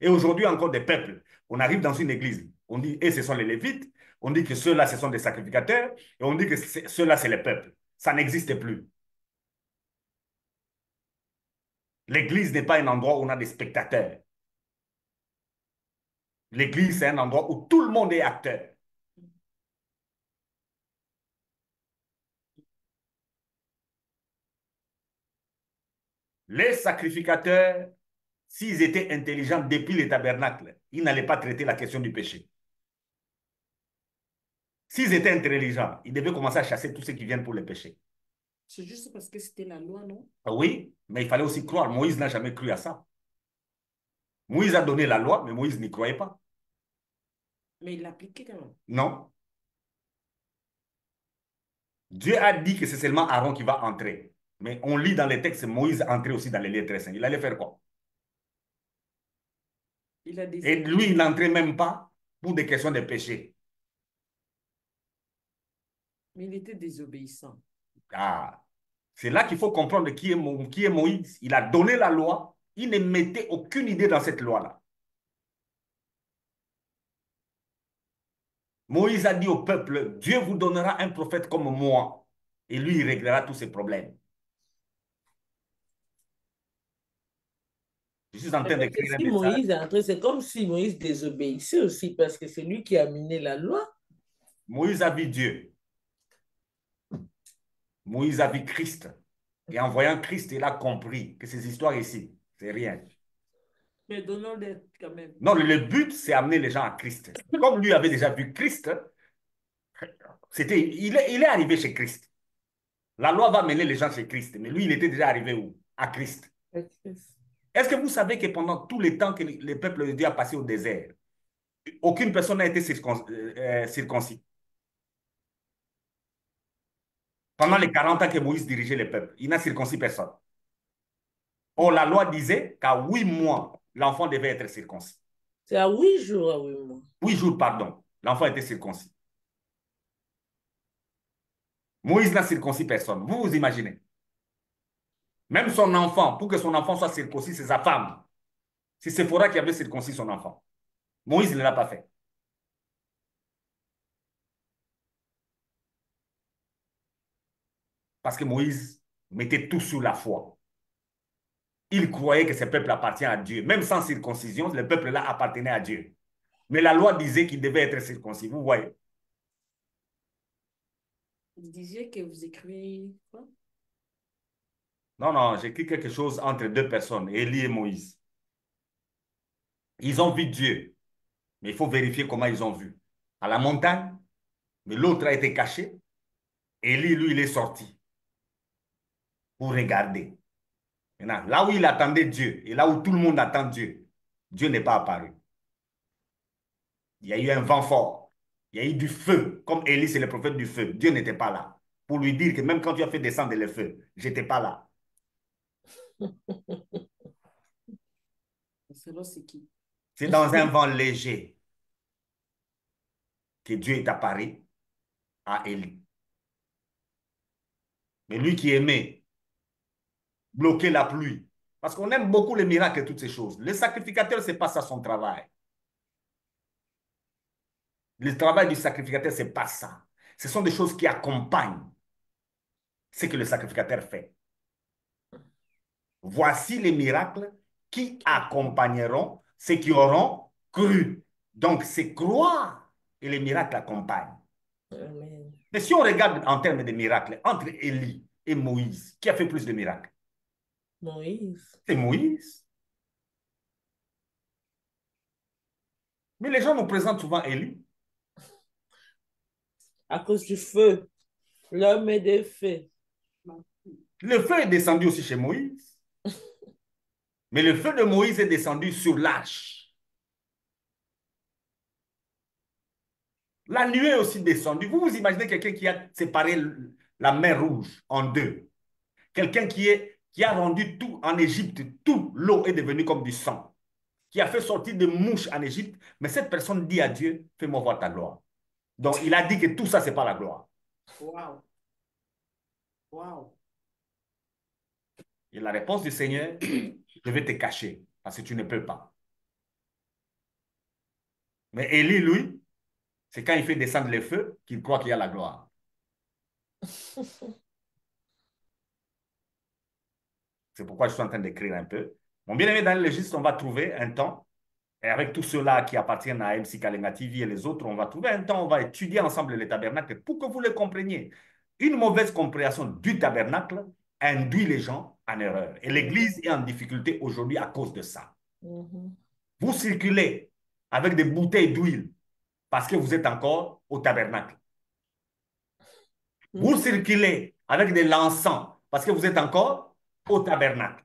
et aujourd'hui, encore des peuples. On arrive dans une église, on dit, et ce sont les lévites, on dit que ceux-là, ce sont des sacrificateurs et on dit que ceux-là, c'est les peuples. Ça n'existe plus. L'église n'est pas un endroit où on a des spectateurs. L'église, c'est un endroit où tout le monde est acteur. Les sacrificateurs, s'ils étaient intelligents depuis les tabernacles, ils n'allaient pas traiter la question du péché. S'ils étaient intelligents, ils devaient commencer à chasser tous ceux qui viennent pour le péché. C'est juste parce que c'était la loi, non? Oui, mais il fallait aussi croire. Moïse n'a jamais cru à ça. Moïse a donné la loi, mais Moïse n'y croyait pas. Mais il l'appliquait quand même. Non. Dieu a dit que c'est seulement Aaron qui va entrer. Mais on lit dans les textes, Moïse entrait aussi dans les lieux très saints. Il allait faire quoi? Il a Et désobéi. lui, il n'entrait même pas pour des questions de péché. Mais il était désobéissant. Ah, c'est là qu'il faut comprendre qui est Moïse. Il a donné la loi. Il ne mettait aucune idée dans cette loi-là. Moïse a dit au peuple, Dieu vous donnera un prophète comme moi. Et lui, il réglera tous ses problèmes. Je suis en Mais train parce que d'écrire un si message. Moïse est entré, c'est comme si Moïse désobéissait aussi, parce que c'est lui qui a amené la loi. Moïse a vu Dieu. Moïse a vu Christ. Et en voyant Christ, il a compris que ces histoires ici, c'est rien. Mais donnons-les quand même. Non, le but, c'est amener les gens à Christ. Comme lui avait déjà vu Christ, il est arrivé chez Christ. La loi va mener les gens chez Christ. Mais lui, il était déjà arrivé où? À Christ. Est-ce que vous savez que pendant tout le temps que le peuple de Dieu a passé au désert, aucune personne n'a été circoncis? Pendant les 40 ans que Moïse dirigeait le peuple, il n'a circoncis personne. Or, la loi disait qu'à 8 mois, l'enfant devait être circoncis. C'est à 8 jours, à 8 mois. 8 jours, pardon. L'enfant était circoncis. Moïse n'a circoncis personne. Vous vous imaginez? Même son enfant, pour que son enfant soit circoncis, c'est sa femme. C'est Séphora qui avait circoncis son enfant. Moïse ne l'a pas fait. Parce que Moïse mettait tout sur la foi. Il croyait que ce peuple appartient à Dieu. Même sans circoncision, le peuple-là appartenait à Dieu. Mais la loi disait qu'il devait être circoncis. Vous voyez? Vous disiez que vous écrivez quoi? Non, non, j'écris quelque chose entre deux personnes, Élie et Moïse. Ils ont vu Dieu, mais il faut vérifier comment ils ont vu. À la montagne, mais l'autre a été caché. Élie, lui, il est sorti pour regarder. Maintenant, là où il attendait Dieu et là où tout le monde attend Dieu, Dieu n'est pas apparu. Il y a eu un vent fort. Il y a eu du feu. Comme Élie, c'est le prophète du feu. Dieu n'était pas là. Pour lui dire que même quand tu as fait descendre le feu, je n'étais pas là. Selon c'est qui? C'est dans un vent léger que Dieu est apparu à Élie. Mais lui qui aimait bloquer la pluie, parce qu'on aime beaucoup les miracles et toutes ces choses. Le sacrificateur, ce n'est pas ça son travail. Le travail du sacrificateur, ce n'est pas ça. Ce sont des choses qui accompagnent ce que le sacrificateur fait. Voici les miracles qui accompagneront ceux qui auront cru. Donc, c'est croire et les miracles accompagnent. Amen. Mais si on regarde en termes de miracles, entre Élie et Moïse, qui a fait plus de miracles? Moïse. C'est Moïse. Mais les gens nous présentent souvent Élie. À cause du feu. L'homme est des feux. Le feu est descendu aussi chez Moïse. Mais le feu de Moïse est descendu sur l'arche. La nuée est aussi descendue. Vous vous imaginez quelqu'un qui a séparé la mer Rouge en deux. Quelqu'un qui a rendu tout en Égypte, tout l'eau est devenue comme du sang. Qui a fait sortir des mouches en Égypte. Mais cette personne dit à Dieu, fais-moi voir ta gloire. Donc, il a dit que tout ça, ce n'est pas la gloire. Wow. Wow. Et la réponse du Seigneur, je vais te cacher parce que tu ne peux pas. Mais Élie, lui, c'est quand il fait descendre les feux qu'il croit qu'il y a la gloire. C'est pourquoi je suis en train d'écrire un peu. Mon bien-aimé dans le légiste, on va trouver un temps, et avec tous ceux-là qui appartiennent à MC Kalenga TV et les autres, on va trouver un temps, on va étudier ensemble les tabernacles pour que vous les compreniez. Une mauvaise compréhension du tabernacle induit les gens en erreur. Et l'Église est en difficulté aujourd'hui à cause de ça. Vous circulez avec des bouteilles d'huile parce que vous êtes encore au tabernacle. Vous circulez avec de l'encens parce que vous êtes encore au tabernacle.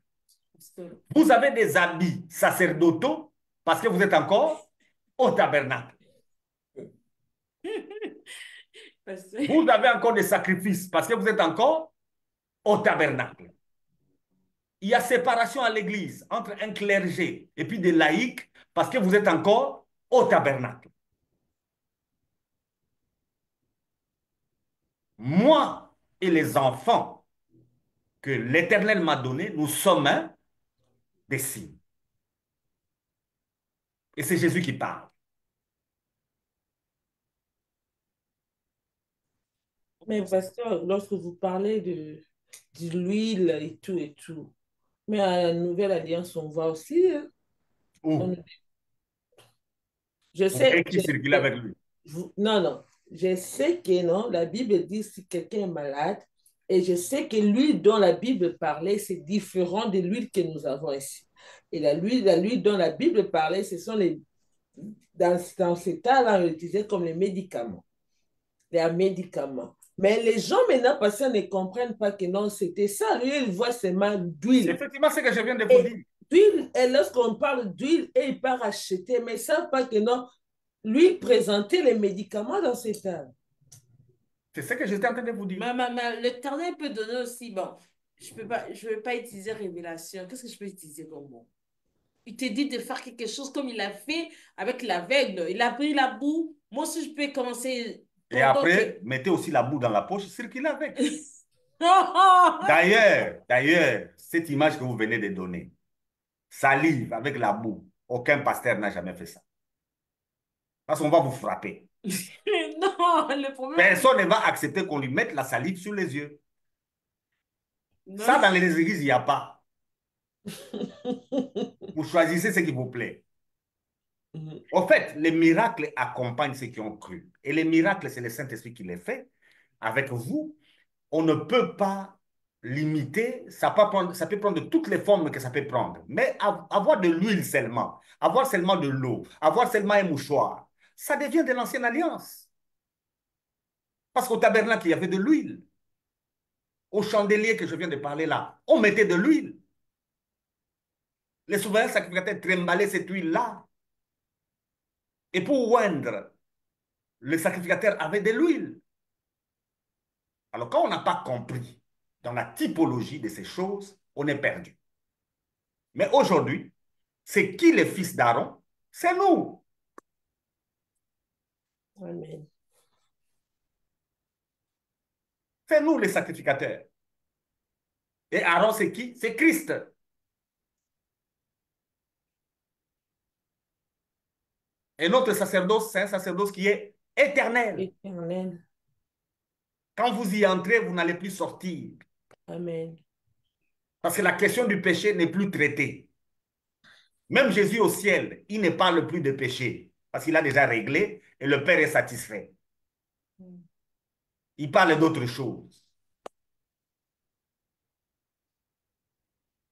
Vous avez des habits sacerdotaux parce que vous êtes encore au tabernacle. Vous avez encore des sacrifices parce que vous êtes encore au tabernacle. Il y a séparation à l'église entre un clergé et puis des laïcs parce que vous êtes encore au tabernacle. Moi et les enfants que l'Éternel m'a donnés, nous sommes des signes. Et c'est Jésus qui parle. Mais pasteur, lorsque vous parlez de l'huile et tout, mais à la Nouvelle Alliance, on voit aussi, hein, Où? je Quelqu'un sais, qui circule avec lui. non, non, je sais que non, la Bible dit si quelqu'un est malade, et je sais que l'huile dont la Bible parlait, c'est différent de l'huile que nous avons ici. Et la l'huile dont la Bible parlait, ce sont dans ce temps-là, on utilisait comme les médicaments. Les médicaments. Mais les gens maintenant, parce qu'ils ne comprennent pas que non, c'était ça. Lui, il voit seulement C'est d'huile. effectivement ce que je viens de vous dire. Et lorsqu'on parle d'huile, il part acheter, mais ils ne savent pas que non, lui présenter les médicaments dans cet âge. C'est ce que j'étais en train de vous dire. L'Éternel peut donner aussi, bon, je ne vais pas utiliser révélation. Qu'est-ce que je peux utiliser comme mot? Il te dit de faire quelque chose comme il a fait avec l'aveugle. Il a pris la boue. Moi aussi, je peux commencer Et pendant que... après, mettez aussi la boue dans la poche, circulez avec. D'ailleurs, cette image que vous venez de donner, salive avec la boue, aucun pasteur n'a jamais fait ça. Parce qu'on va vous frapper. Non, le problème... Personne ne va accepter qu'on lui mette la salive sur les yeux. Ça, Non. dans les églises, il n'y a pas. Vous choisissez ce qui vous plaît. En fait, les miracles accompagnent ceux qui ont cru. Et les miracles, c'est le Saint-Esprit qui les fait. Avec vous, on ne peut pas limiter, ça peut prendre toutes les formes que ça peut prendre. Mais avoir de l'huile seulement, avoir seulement de l'eau, avoir seulement un mouchoir, ça devient de l'ancienne alliance. Parce qu'au tabernacle, il y avait de l'huile. Au chandelier que je viens de parler là, on mettait de l'huile. Les souverains sacrificateurs trimballaient cette huile-là. Et pour oindre, le sacrificateur avait de l'huile. Alors, quand on n'a pas compris dans la typologie de ces choses, on est perdu. Mais aujourd'hui, c'est qui les fils d'Aaron? C'est nous. Amen. C'est nous les sacrificateurs. Et Aaron, c'est qui? C'est Christ. Et notre sacerdoce, c'est un sacerdoce qui est éternel. Éternel. Quand vous y entrez, vous n'allez plus sortir. Amen. Parce que la question du péché n'est plus traitée. Même Jésus au ciel, il ne parle plus de péché. Parce qu'il a déjà réglé et le Père est satisfait. Il parle d'autre chose.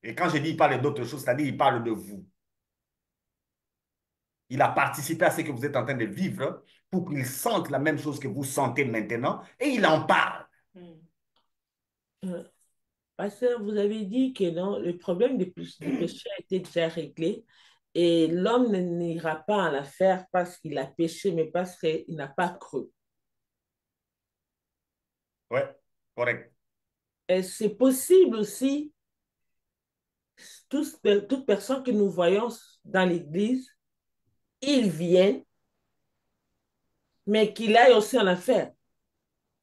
Et quand je dis il parle d'autre chose, c'est-à-dire il parle de vous. Il a participé à ce que vous êtes en train de vivre pour qu'il sente la même chose que vous sentez maintenant et il en parle. Pasteur, vous avez dit que non, le problème du péché a été déjà réglé Et l'homme n'ira pas en l'affaire parce qu'il a péché, mais parce qu'il n'a pas cru. Ouais, correct. Et c'est possible aussi, toute personne que nous voyons dans l'Église, ils viennent, mais qu'il aille aussi en affaire.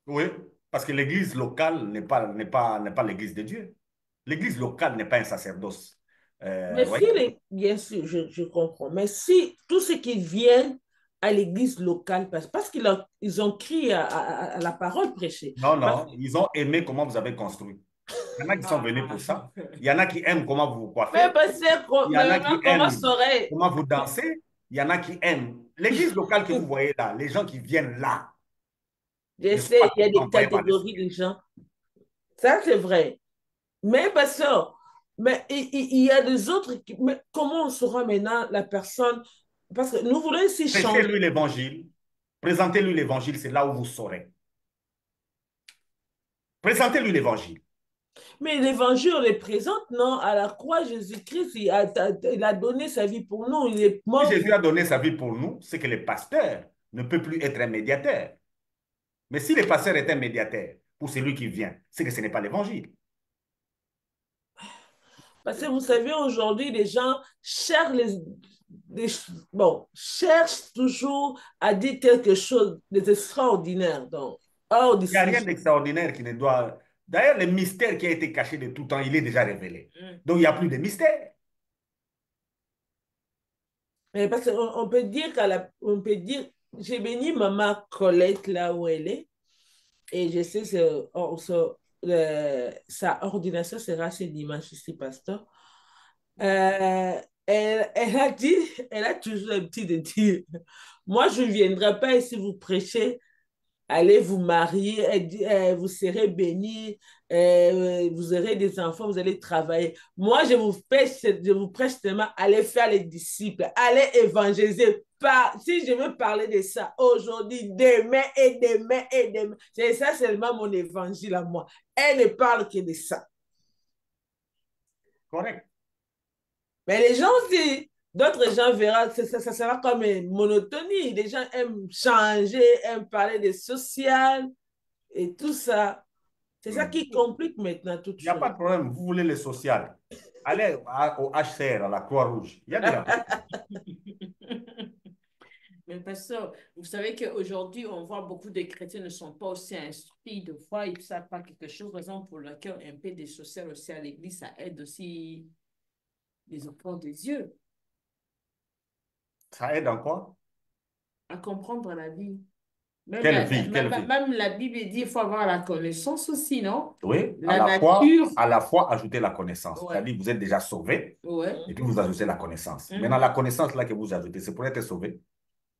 Oui, parce que l'église locale n'est pas l'église de Dieu. L'église locale n'est pas un sacerdoce. Mais Ouais. si, bien sûr, je comprends, mais si tous ceux qui viennent à l'église locale, parce qu'ils ont crié à la parole prêchée, Non, parce non, ils ont aimé comment vous avez construit. Il y en a qui sont venus pour ça. Il y en a qui aiment comment vous vous mais, coiffez. parce que- Il y en mais a qui comment aiment saurait comment vous dansez. Il y en a qui aiment. L'église locale que vous voyez là, les gens qui viennent là, ne sont pas j'essaie, il y a des envoyés par catégories l'esprit. de gens. Ça, c'est vrai. Mais parce que, mais il y a des autres mais comment on saura maintenant la personne? Parce que nous voulons ici changer. Prêchez-lui l'évangile. Présentez-lui l'évangile, c'est là où vous saurez. Présentez-lui l'évangile. Mais l'évangile, on les présente, non? À la croix, Jésus-Christ, il a donné sa vie pour nous. Il est Si mort Jésus pour a donné sa vie pour nous, c'est que le pasteur ne peut plus être un médiateur. Mais si le pasteur est un médiateur pour celui qui vient, c'est que ce n'est pas l'évangile. parce que vous savez, aujourd'hui, les gens cherchent, les- bon, cherchent toujours à dire quelque chose d'extraordinaire, donc, hors du Il n'y a rien sujet. d'extraordinaire qui ne doit... D'ailleurs, le mystère qui a été caché de tout temps, il est déjà révélé. Donc, il n'y a plus de mystère. Mais parce qu'on on peut dire on peut dire, j'ai béni maman Colette là où elle est, et je sais que sa ordination sera ce dimanche ici, pasteur. Elle a dit, elle a toujours l'habitude de dire, moi je ne viendrai pas ici vous prêcher, allez vous marier, vous serez bénis, vous aurez des enfants, vous allez travailler. Moi, je vous prêche seulement, allez faire les disciples, allez évangéliser. Si je veux parler de ça aujourd'hui, demain et demain et demain, c'est ça seulement mon évangile à moi. Elle ne parle que de ça. Correct. Mais les gens aussi, d'autres gens verront, ça sera comme une monotonie. Les gens aiment changer, aiment parler de social et tout ça. C'est ça qui Il complique maintenant toute n'y a pas chose. de problème. Vous voulez le social. Allez au HCR, à la Croix-Rouge. Il y a de la... Mais pasteur, vous savez qu'aujourd'hui, on voit beaucoup de chrétiens ne sont pas aussi instruits de foi, ils ne savent pas quelque chose, raison pour laquelle un peu de social aussi à l'église, ça aide aussi les enfants de Dieu Ça aide en quoi? à comprendre la vie. Même Quelle vie? Quelle vie? même la Bible dit qu'il faut avoir la connaissance aussi, non? Oui, La nature. à la foi, ajouter la connaissance. Ouais, C'est-à-dire, vous êtes déjà sauvé ouais. et puis vous ajoutez la connaissance. Maintenant, Mhm. la connaissance là que vous ajoutez, c'est pour être sauvé.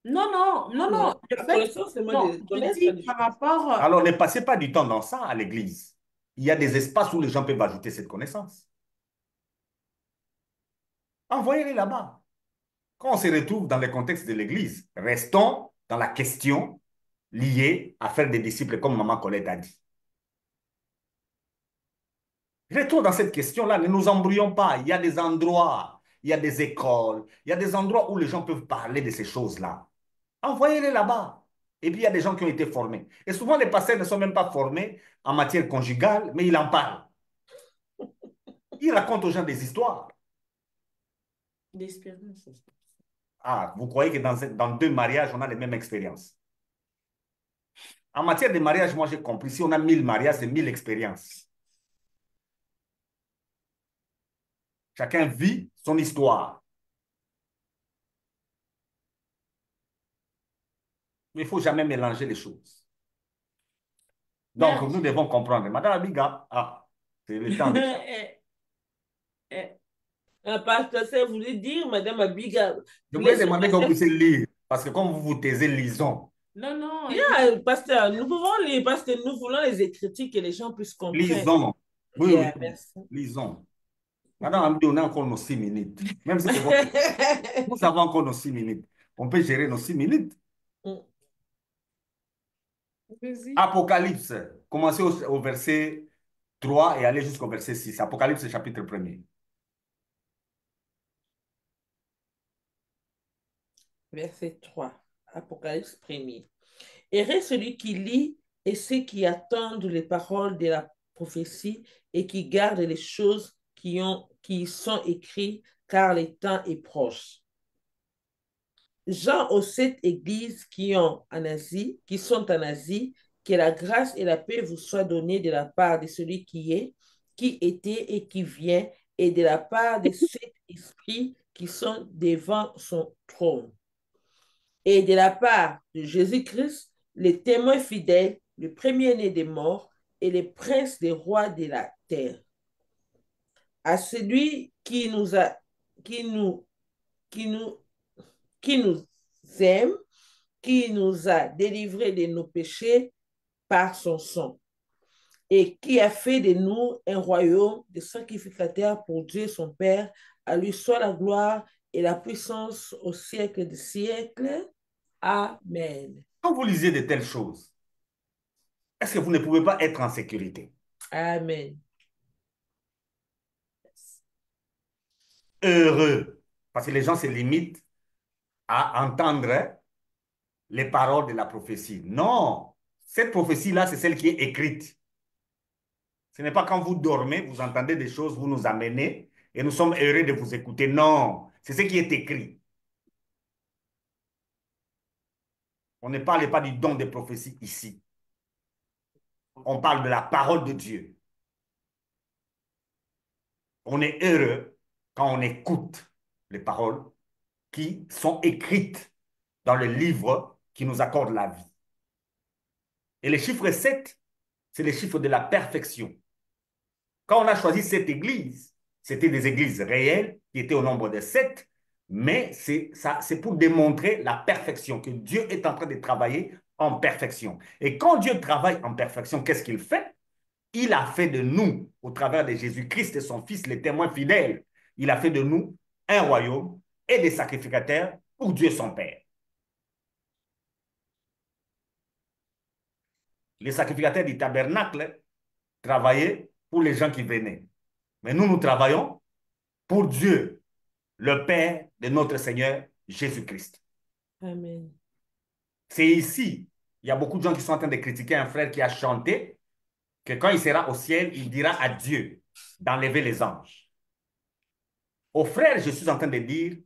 Non, non, non, non. Non, Le la fait, connaissance, c'est moi non, de je connaître dis des par choses. rapport, Alors, ne passez pas du temps dans ça à l'église. Il y a des espaces où les gens peuvent ajouter cette connaissance. Envoyez-les là-bas. Quand on se retrouve dans le contexte de l'église, restons dans la question liée à faire des disciples, comme Maman Colette a dit. Restons dans cette question-là, ne nous embrouillons pas. Il y a des endroits, il y a des écoles, il y a des endroits où les gens peuvent parler de ces choses-là. Envoyez-les là-bas. Et puis, il y a des gens qui ont été formés. Et souvent, les pasteurs ne sont même pas formés en matière conjugale, mais ils en parlent. Ils racontent aux gens des histoires. d'espérance. Ah, vous croyez que dans deux mariages, on a les mêmes expériences? En matière de mariage, moi, j'ai compris, si on a 1000 mariages, c'est 1000 expériences. Chacun vit son histoire. Mais il ne faut jamais mélanger les choses. Donc, Mais, nous devons comprendre. Madame Abiga, ah, c'est le temps de... eh, Un pasteur, ça voulait dire, Madame Abiga, Je voulais laissez demander que vous passer. puissiez lire, parce que comme vous vous taisez, lisons. non, non, Yeah, pasteur, nous pouvons lire parce que nous voulons les écritures que les gens puissent comprendre. Lisons. Oui, oui, Yeah, merci. lisons. Madame Amdi, on a encore nos 6 minutes. Même si nous avons encore nos 6 minutes. On peut gérer nos 6 minutes. vas-y. Apocalypse. Commencez au verset 3 et allez jusqu'au verset 6. Apocalypse chapitre 1er. verset 3, Apocalypse 1er. Heureux celui qui lit et ceux qui attendent les paroles de la prophétie et qui gardent les choses qui sont écrites, car le temps est proche. Jean aux 7 églises qui sont en Asie, que la grâce et la paix vous soient données de la part de celui qui est, qui était et qui vient, et de la part des 7 esprits qui sont devant son trône, et de la part de Jésus-Christ, le témoin fidèle, le premier-né des morts et le prince des rois de la terre. À celui qui nous, qui nous, qui nous aime, qui nous a délivrés de nos péchés par son sang, et qui a fait de nous un royaume de sacrificateurs pour Dieu son Père. À lui soit la gloire et la puissance au siècle des siècles. Amen. Quand vous lisez de telles choses, est-ce que vous ne pouvez pas être en sécurité? Amen. Heureux. Parce que les gens se limitent à entendre les paroles de la prophétie. Non, cette prophétie-là, c'est celle qui est écrite. Ce n'est pas quand vous dormez, vous entendez des choses, vous nous amenez et nous sommes heureux de vous écouter. Non, c'est ce qui est écrit. On ne parle pas du don des prophéties ici. On parle de la parole de Dieu. On est heureux quand on écoute les paroles qui sont écrites dans le livre qui nous accorde la vie. Et le chiffre 7, c'est le chiffre de la perfection. Quand on a choisi cette église, c'était des églises réelles qui étaient au nombre de 7, mais c'est pour démontrer la perfection, que Dieu est en train de travailler en perfection. Et quand Dieu travaille en perfection, qu'est-ce qu'il fait? Il a fait de nous, au travers de Jésus-Christ et son Fils, les témoins fidèles, il a fait de nous un royaume et des sacrificateurs pour Dieu son Père. Les sacrificateurs du tabernacle travaillaient pour les gens qui venaient. Mais nous travaillons pour Dieu, le Père de notre Seigneur Jésus-Christ. Amen. C'est ici, il y a beaucoup de gens qui sont en train de critiquer un frère qui a chanté que quand il sera au ciel, il dira à Dieu d'enlever les anges. Au frère, je suis en train de dire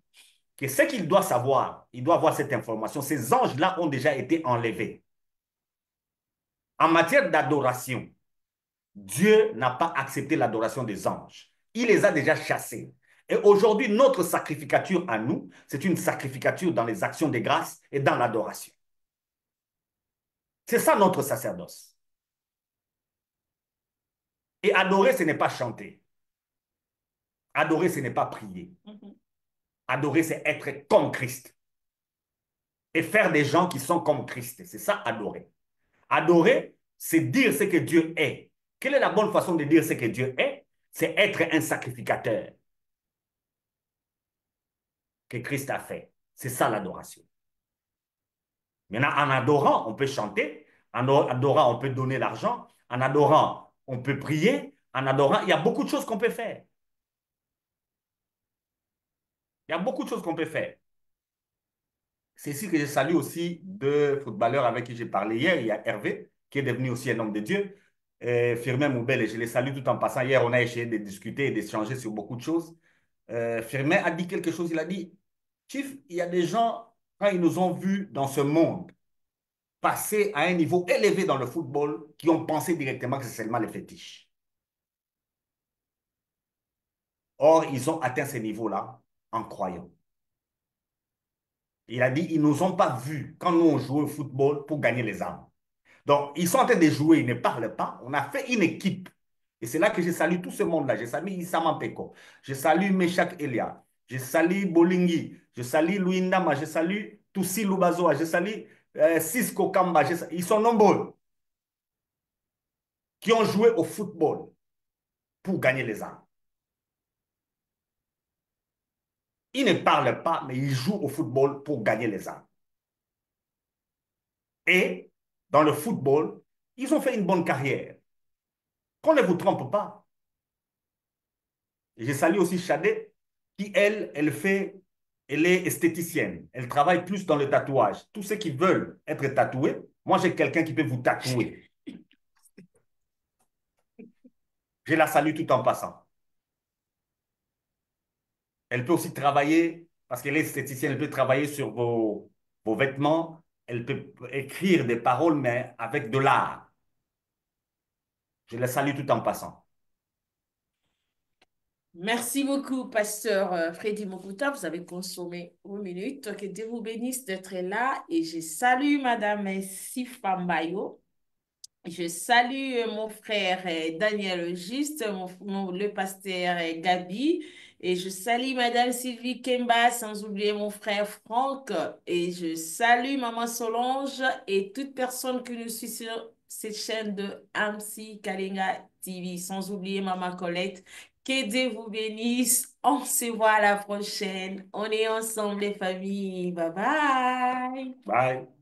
que ce qu'il doit savoir, il doit avoir cette information. Ces anges-là ont déjà été enlevés. En matière d'adoration, Dieu n'a pas accepté l'adoration des anges. Il les a déjà chassés. Et aujourd'hui, notre sacrificature à nous, c'est une sacrificature dans les actions de grâce et dans l'adoration. C'est ça notre sacerdoce. Et adorer, ce n'est pas chanter. Adorer, ce n'est pas prier. Adorer, c'est être comme Christ. Et faire des gens qui sont comme Christ. C'est ça, adorer. Adorer, c'est dire ce que Dieu est. Quelle est la bonne façon de dire ce que Dieu est? C'est être un sacrificateur que Christ a fait. C'est ça l'adoration. Maintenant, en adorant, on peut chanter. En adorant, on peut donner l'argent. En adorant, on peut prier. En adorant, il y a beaucoup de choses qu'on peut faire. Il y a beaucoup de choses qu'on peut faire. C'est ici que je salue aussi deux footballeurs avec qui j'ai parlé hier. Il y a Hervé, qui est devenu aussi un homme de Dieu. Firmin Moubel, et je les salue tout en passant. Hier, on a essayé de discuter et d'échanger sur beaucoup de choses. Firmin a dit quelque chose. Il a dit, Chief, il y a des gens, quand ils nous ont vus dans ce monde, passer à un niveau élevé dans le football, qui ont pensé directement que c'est seulement les fétiches. Or, ils ont atteint ce niveau-là en croyant. Il a dit, ils ne nous ont pas vus quand nous on jouait au football pour gagner les âmes. Donc, ils sont en train de jouer, ils ne parlent pas. On a fait une équipe. Et c'est là que je salue tout ce monde-là. Je salue Issa Mampeko, je salue Meshak Elia, je salue Bolingi, je salue Louis Ndama, je salue Toussi Lubazoa, je salue Cisco Kamba. Ils sont nombreux qui ont joué au football pour gagner les âmes. Ils ne parlent pas, mais ils jouent au football pour gagner les âmes. Et dans le football, ils ont fait une bonne carrière. Qu'on ne vous trompe pas. Et je salue aussi Chadé, qui, elle fait elle est esthéticienne. Elle travaille plus dans le tatouage. Tous ceux qui veulent être tatoués, moi j'ai quelqu'un qui peut vous tatouer. Je la salue tout en passant. Elle peut aussi travailler, parce qu'elle est esthéticienne, elle peut travailler sur vos vêtements. Elle peut écrire des paroles, mais avec de l'art. Je la salue tout en passant. Merci beaucoup, pasteur Freddy Mokuta. Vous avez consommé 1 minute. Que Dieu vous bénisse d'être là. Et je salue Madame Sifa Mbayo. Je salue mon frère Daniel Juste, le pasteur Gabi, et je salue Madame Sylvie Kemba, sans oublier mon frère Franck, et je salue Maman Solange et toute personne qui nous suit sur cette chaîne de AMSI Kalinga TV, sans oublier Maman Colette. Que Dieu vous bénisse. On se voit à la prochaine. On est ensemble, les familles. Bye bye. Bye.